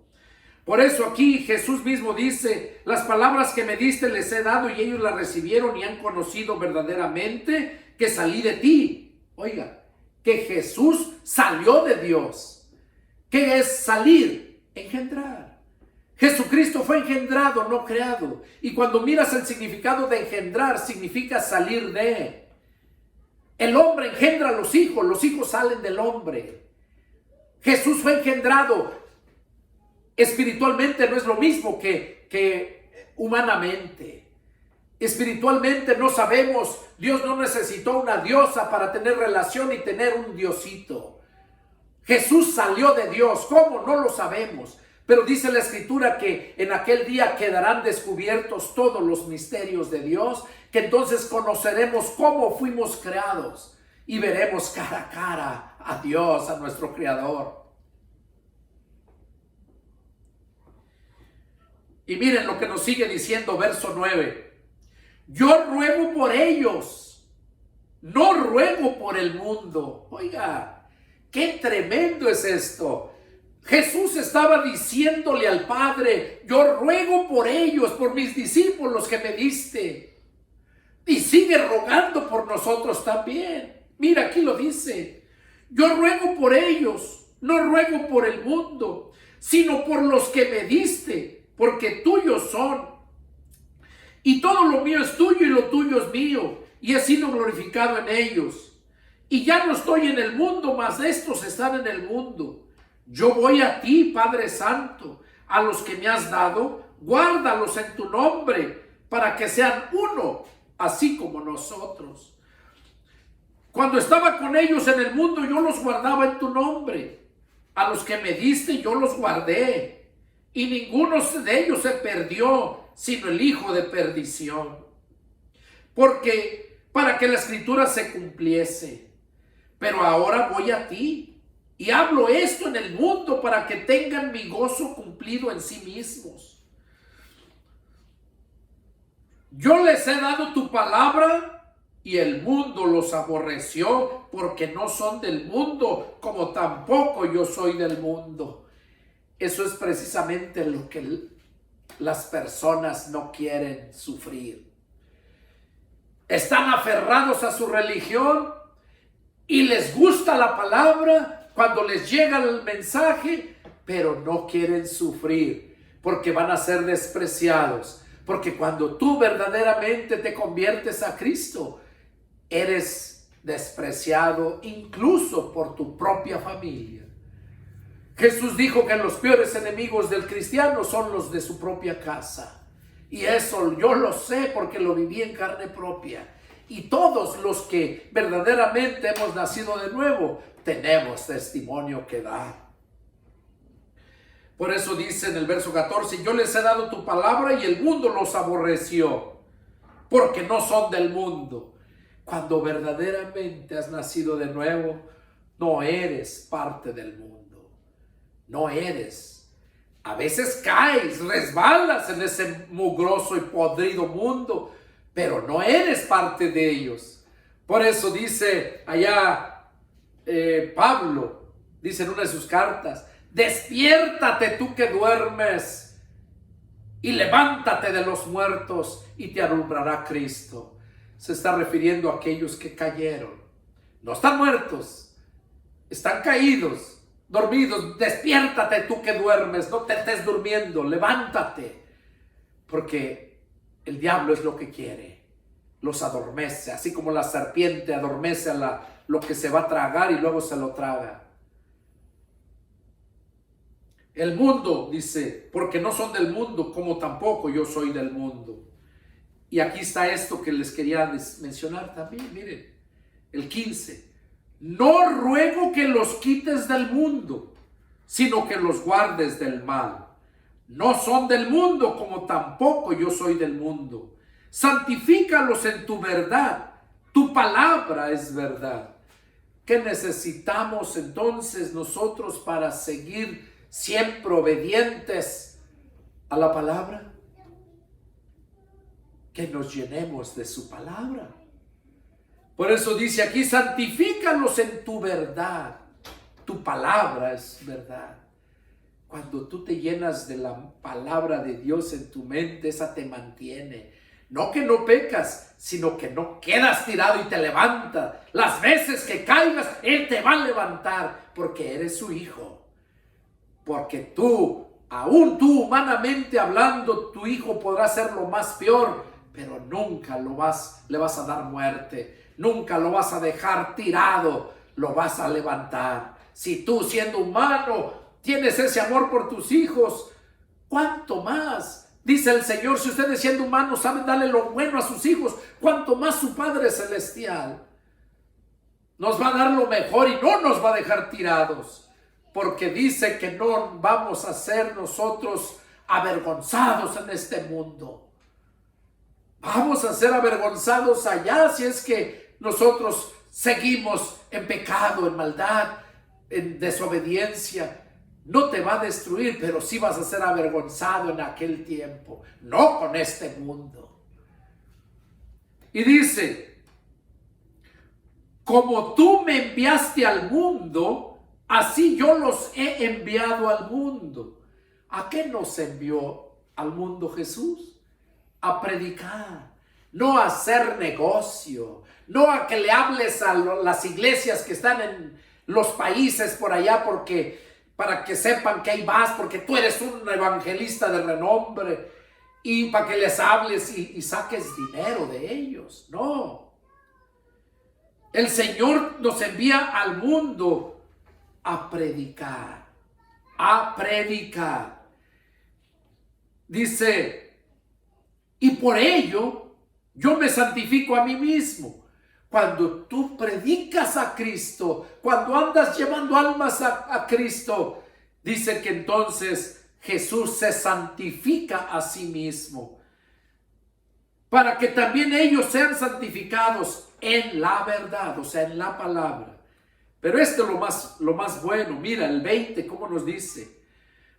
Por eso aquí Jesús mismo dice: las palabras que me diste les he dado y ellos las recibieron y han conocido verdaderamente que salí de ti. Oiga, que Jesús salió de Dios. ¿Qué es salir? Engendrar. Jesucristo fue engendrado, no creado. Y cuando miras el significado de engendrar, significa salir de. El hombre engendra a los hijos salen del hombre. Jesús fue engendrado. Espiritualmente no es lo mismo que humanamente. Espiritualmente no sabemos. Dios no necesitó una diosa para tener relación y tener un diosito. Jesús salió de Dios. ¿Cómo? No lo sabemos. Pero dice la Escritura que en aquel día quedarán descubiertos todos los misterios de Dios, que entonces conoceremos cómo fuimos creados y veremos cara a cara a Dios, a nuestro Creador. Y miren lo que nos sigue diciendo verso 9. Yo ruego por ellos, no ruego por el mundo. Oiga, qué tremendo es esto. Jesús estaba diciéndole al Padre: yo ruego por ellos, por mis discípulos que me diste. Y sigue rogando por nosotros también. Mira, aquí lo dice: yo ruego por ellos, no ruego por el mundo, sino por los que me diste, porque tuyos son. Y todo lo mío es tuyo y lo tuyo es mío, y he sido glorificado en ellos. Y ya no estoy en el mundo, mas estos están en el mundo. Yo voy a ti, Padre Santo, a los que me has dado, guárdalos en tu nombre, para que sean uno, así como nosotros. Cuando estaba con ellos en el mundo, yo los guardaba en tu nombre. A los que me diste, yo los guardé. Y ninguno de ellos se perdió, sino el hijo de perdición. Porque para que la Escritura se cumpliese. Pero ahora voy a ti. Y hablo esto en el mundo para que tengan mi gozo cumplido en sí mismos. Yo les he dado tu palabra y el mundo los aborreció porque no son del mundo, como tampoco yo soy del mundo. Eso es precisamente lo que las personas no quieren sufrir. Están aferrados a su religión y les gusta la palabra cuando les llega el mensaje, pero no quieren sufrir porque van a ser despreciados. Porque cuando tú verdaderamente te conviertes a Cristo, eres despreciado incluso por tu propia familia. Jesús dijo que los peores enemigos del cristiano son los de su propia casa. Y eso yo lo sé porque lo viví en carne propia. Y todos los que verdaderamente hemos nacido de nuevo, tenemos testimonio que dar. Por eso dice en el verso 14: yo les he dado tu palabra y el mundo los aborreció, porque no son del mundo. Cuando verdaderamente has nacido de nuevo, no eres parte del mundo. No eres. A veces caes, resbalas en ese mugroso y podrido mundo, pero no eres parte de ellos. Por eso dice allá Pablo, dice en una de sus cartas: despiértate tú que duermes y levántate de los muertos y te alumbrará Cristo. Se está refiriendo a aquellos que cayeron. No están muertos, están caídos, dormidos. Despiértate tú que duermes, no te estés durmiendo, levántate, porque el diablo es lo que quiere, los adormece, así como la serpiente adormece a lo que se va a tragar y luego se lo traga. El mundo, dice, porque no son del mundo, como tampoco yo soy del mundo. Y aquí está esto que les quería mencionar también. Miren, el 15. No ruego que los quites del mundo, sino que los guardes del mal. No son del mundo, como tampoco yo soy del mundo. Santifícalos en tu verdad. Tu palabra es verdad. ¿Qué necesitamos entonces nosotros para seguir siempre obedientes a la palabra? que nos llenemos de su palabra. Por eso dice aquí, santifícalos en tu verdad. Tu palabra es verdad. Cuando tú te llenas de la palabra de Dios en tu mente, esa te mantiene. No que no pecas, sino que no quedas tirado y te levanta. Las veces que caigas, Él te va a levantar porque eres su hijo. Porque tú, aún tú humanamente hablando, tu hijo podrá ser lo más peor, pero nunca le vas a dar muerte. Nunca lo vas a dejar tirado, lo vas a levantar. Si tú, siendo humano, tienes ese amor por tus hijos, ¿cuánto más? Dice el Señor, si ustedes siendo humanos saben darle lo bueno a sus hijos, ¿cuánto más su Padre Celestial nos va a dar lo mejor y no nos va a dejar tirados? Porque dice que no vamos a ser nosotros avergonzados en este mundo. Vamos a ser avergonzados allá si es que nosotros seguimos en pecado, en maldad, en desobediencia. No te va a destruir, pero sí vas a ser avergonzado en aquel tiempo, no con este mundo. Y dice, como tú me enviaste al mundo, así yo los he enviado al mundo. ¿A qué nos envió al mundo Jesús? A predicar, no a hacer negocio, no a que le hables a las iglesias que están en los países por allá para que sepan que ahí vas, porque tú eres un evangelista de renombre, y para que les hables y saques dinero de ellos. No. El Señor nos envía al mundo a predicar. A predicar. Dice, y por ello yo me santifico a mí mismo. Cuando tú predicas a Cristo, cuando andas llevando almas a Cristo, dice que entonces Jesús se santifica a sí mismo, para que también ellos sean santificados en la verdad, o sea, en la palabra. Pero esto es lo más bueno. Mira el 20, ¿cómo nos dice?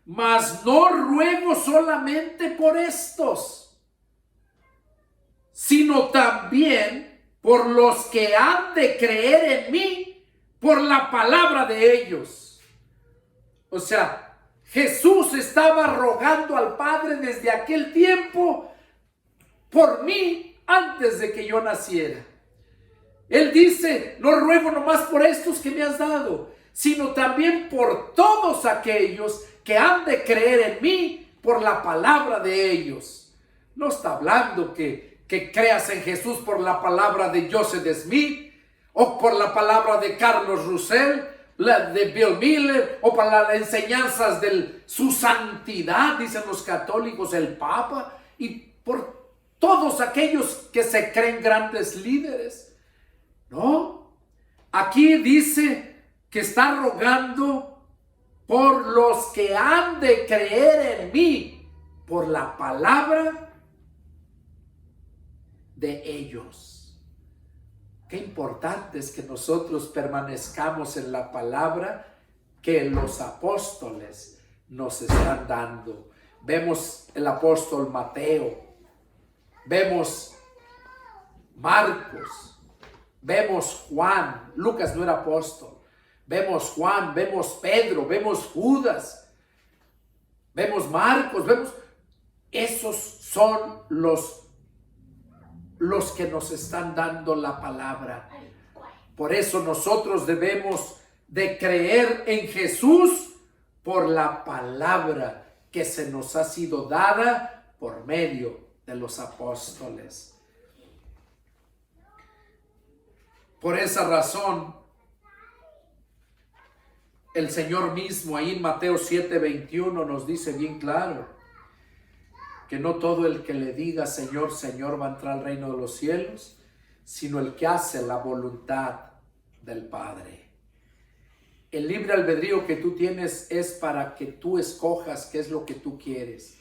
Mas no ruego solamente por estos, sino también por los que han de creer en mí por la palabra de ellos. O sea, Jesús estaba rogando al Padre desde aquel tiempo por mí antes de que yo naciera. Él dice, no ruego nomás por estos que me has dado, sino también por todos aquellos que han de creer en mí por la palabra de ellos. No está hablando que creas en Jesús por la palabra de Joseph Smith, o por la palabra de Carlos Russell, de Bill Miller, o por las enseñanzas de su santidad, dicen los católicos, el Papa, y por todos aquellos que se creen grandes líderes. No, aquí dice que está rogando por los que han de creer en mí por la palabra de ellos. Qué importante es que nosotros permanezcamos en la palabra que los apóstoles nos están dando. Vemos el apóstol Mateo, vemos Marcos, vemos Juan. Lucas no era apóstol. Vemos Juan, vemos Pedro, vemos Judas, vemos Marcos, esos son los que nos están dando la palabra. Por eso nosotros debemos de creer en Jesús por la palabra que se nos ha sido dada por medio de los apóstoles. Por esa razón, el Señor mismo ahí en Mateo 7:21 nos dice bien claro que no todo el que le diga Señor, Señor va a entrar al reino de los cielos, sino el que hace la voluntad del Padre. El libre albedrío que tú tienes es para que tú escojas qué es lo que tú quieres.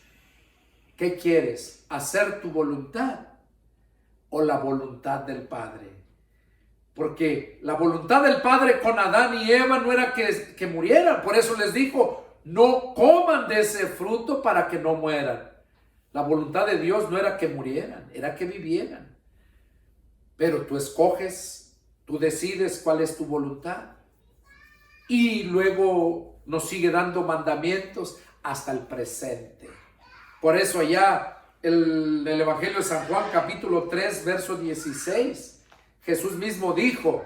¿Qué quieres? ¿Hacer tu voluntad o la voluntad del Padre? Porque la voluntad del Padre con Adán y Eva no era que murieran. Por eso les dijo, no coman de ese fruto para que no mueran. La voluntad de Dios no era que murieran, era que vivieran. Pero tú escoges, tú decides cuál es tu voluntad. Y luego nos sigue dando mandamientos hasta el presente. Por eso allá el Evangelio de San Juan, capítulo 3, verso 16, Jesús mismo dijo,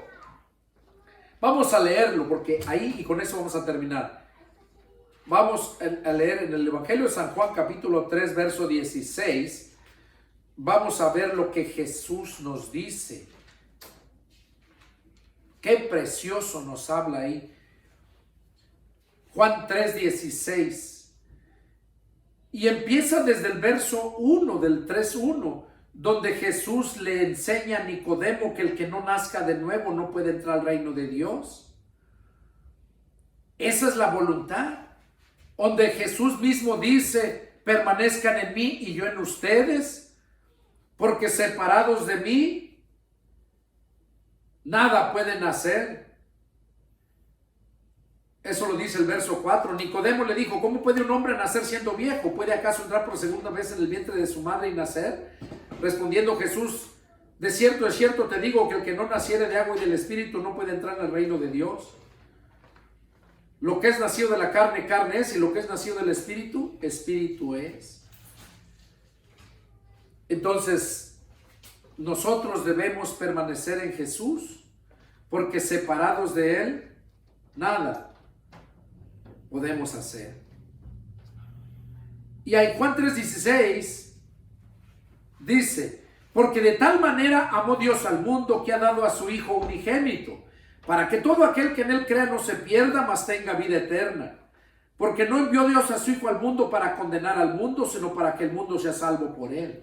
vamos a leerlo porque ahí, y con eso vamos a terminar. Vamos a leer en el Evangelio de San Juan, capítulo 3, verso 16. Vamos a ver lo que Jesús nos dice. Qué precioso nos habla ahí. Juan 3, 16. Y empieza desde el verso 1 del 3:1, donde Jesús le enseña a Nicodemo que el que no nazca de nuevo no puede entrar al reino de Dios. Esa es la voluntad. Donde Jesús mismo dice, permanezcan en mí y yo en ustedes, porque separados de mí, nada pueden hacer. Eso lo dice el verso 4. Nicodemo le dijo, ¿cómo puede un hombre nacer siendo viejo? ¿Puede acaso entrar por segunda vez en el vientre de su madre y nacer? Respondiendo Jesús, de cierto te digo que el que no naciere de agua y del Espíritu no puede entrar en el reino de Dios. Lo que es nacido de la carne, carne es, y lo que es nacido del Espíritu, Espíritu es. Entonces, nosotros debemos permanecer en Jesús, porque separados de Él, nada podemos hacer. Y en Juan 3:16 dice, porque de tal manera amó Dios al mundo que ha dado a su Hijo unigénito, para que todo aquel que en él crea no se pierda, mas tenga vida eterna. Porque no envió Dios a su Hijo al mundo para condenar al mundo, sino para que el mundo sea salvo por él.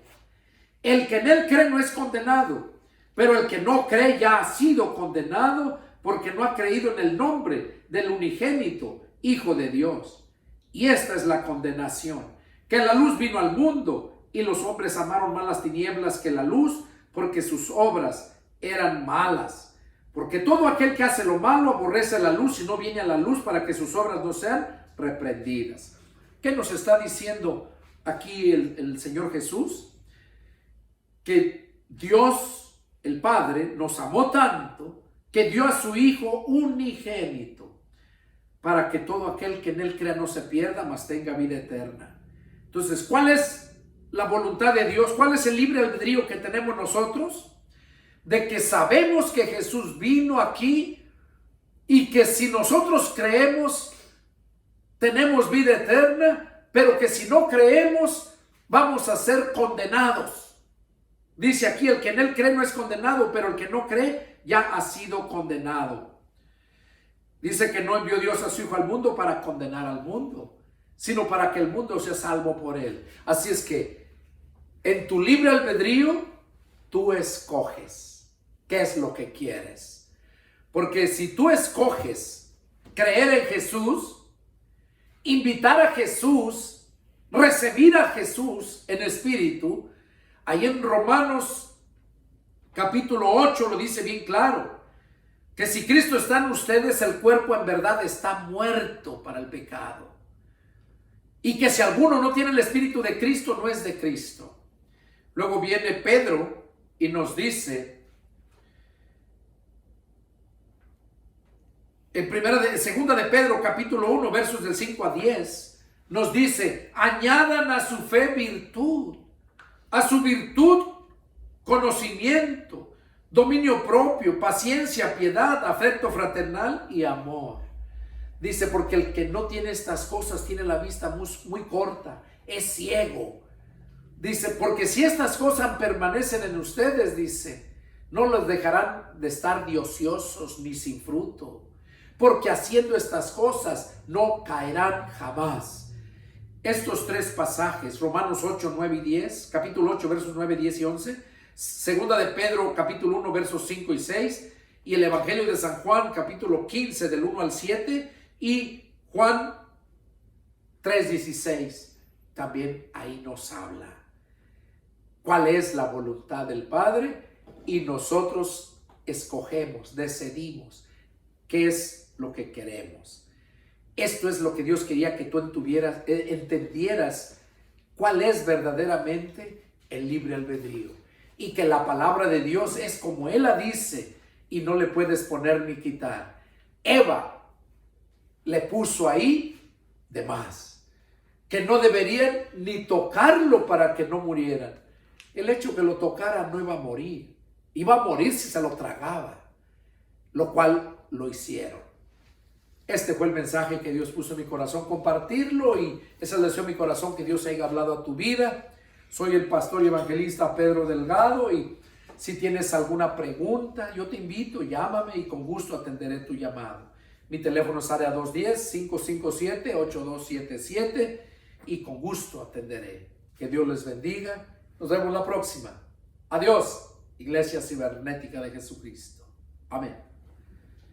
El que en él cree no es condenado, pero el que no cree ya ha sido condenado, porque no ha creído en el nombre del unigénito Hijo de Dios. Y esta es la condenación, que la luz vino al mundo, y los hombres amaron más las tinieblas que la luz, porque sus obras eran malas. Porque todo aquel que hace lo malo aborrece la luz y no viene a la luz para que sus obras no sean reprendidas. ¿Qué nos está diciendo aquí el Señor Jesús? Que Dios, el Padre, nos amó tanto que dio a su Hijo unigénito para que todo aquel que en él crea no se pierda, mas tenga vida eterna. Entonces, ¿cuál es la voluntad de Dios? ¿Cuál es el libre albedrío que tenemos nosotros? De que sabemos que Jesús vino aquí y que si nosotros creemos, tenemos vida eterna, pero que si no creemos, vamos a ser condenados. Dice aquí, el que en él cree no es condenado, pero el que no cree ya ha sido condenado. Dice que no envió Dios a su Hijo al mundo para condenar al mundo, sino para que el mundo sea salvo por él. Así es que en tu libre albedrío, tú escoges qué es lo que quieres. Porque si tú escoges creer en Jesús, invitar a Jesús, recibir a Jesús en espíritu, ahí en Romanos capítulo 8 lo dice bien claro, que si Cristo está en ustedes, el cuerpo en verdad está muerto para el pecado. Y que si alguno no tiene el espíritu de Cristo, no es de Cristo. Luego viene Pedro y nos dice, segunda de Pedro capítulo 1 versos del 5 a 10, nos dice, añadan a su fe virtud, a su virtud conocimiento, dominio propio, paciencia, piedad, afecto fraternal y amor. Dice, porque el que no tiene estas cosas tiene la vista muy corta, es ciego. Dice, porque si estas cosas permanecen en ustedes, dice, no los dejarán de estar de ociosos ni sin fruto. Porque haciendo estas cosas no caerán jamás. Estos tres pasajes, Romanos 8, 9 y 10, capítulo 8, versos 9, 10 y 11, segunda de Pedro, capítulo 1, versos 5 y 6, y el Evangelio de San Juan, capítulo 15, del 1 al 7, y Juan 3, 16, también ahí nos habla cuál es la voluntad del Padre, y nosotros escogemos, decidimos qué es lo que queremos. Esto es lo que Dios quería que tú entendieras cuál es verdaderamente el libre albedrío. Y que la palabra de Dios es como Él la dice y no le puedes poner ni quitar. Eva le puso ahí de más, que no deberían ni tocarlo para que no murieran. El hecho que lo tocara no iba a morir, iba a morir si se lo tragaba, lo cual lo hicieron. Este fue el mensaje que Dios puso en mi corazón, compartirlo, y esa es la deseo de mi corazón, que Dios haya hablado a tu vida. Soy el pastor y evangelista Pedro Delgado, y si tienes alguna pregunta, yo te invito, llámame y con gusto atenderé tu llamado. Mi teléfono es área 210-557-8277 y con gusto atenderé. Que Dios les bendiga. Nos vemos la próxima. Adiós, Iglesia Cibernética de Jesucristo. Amén.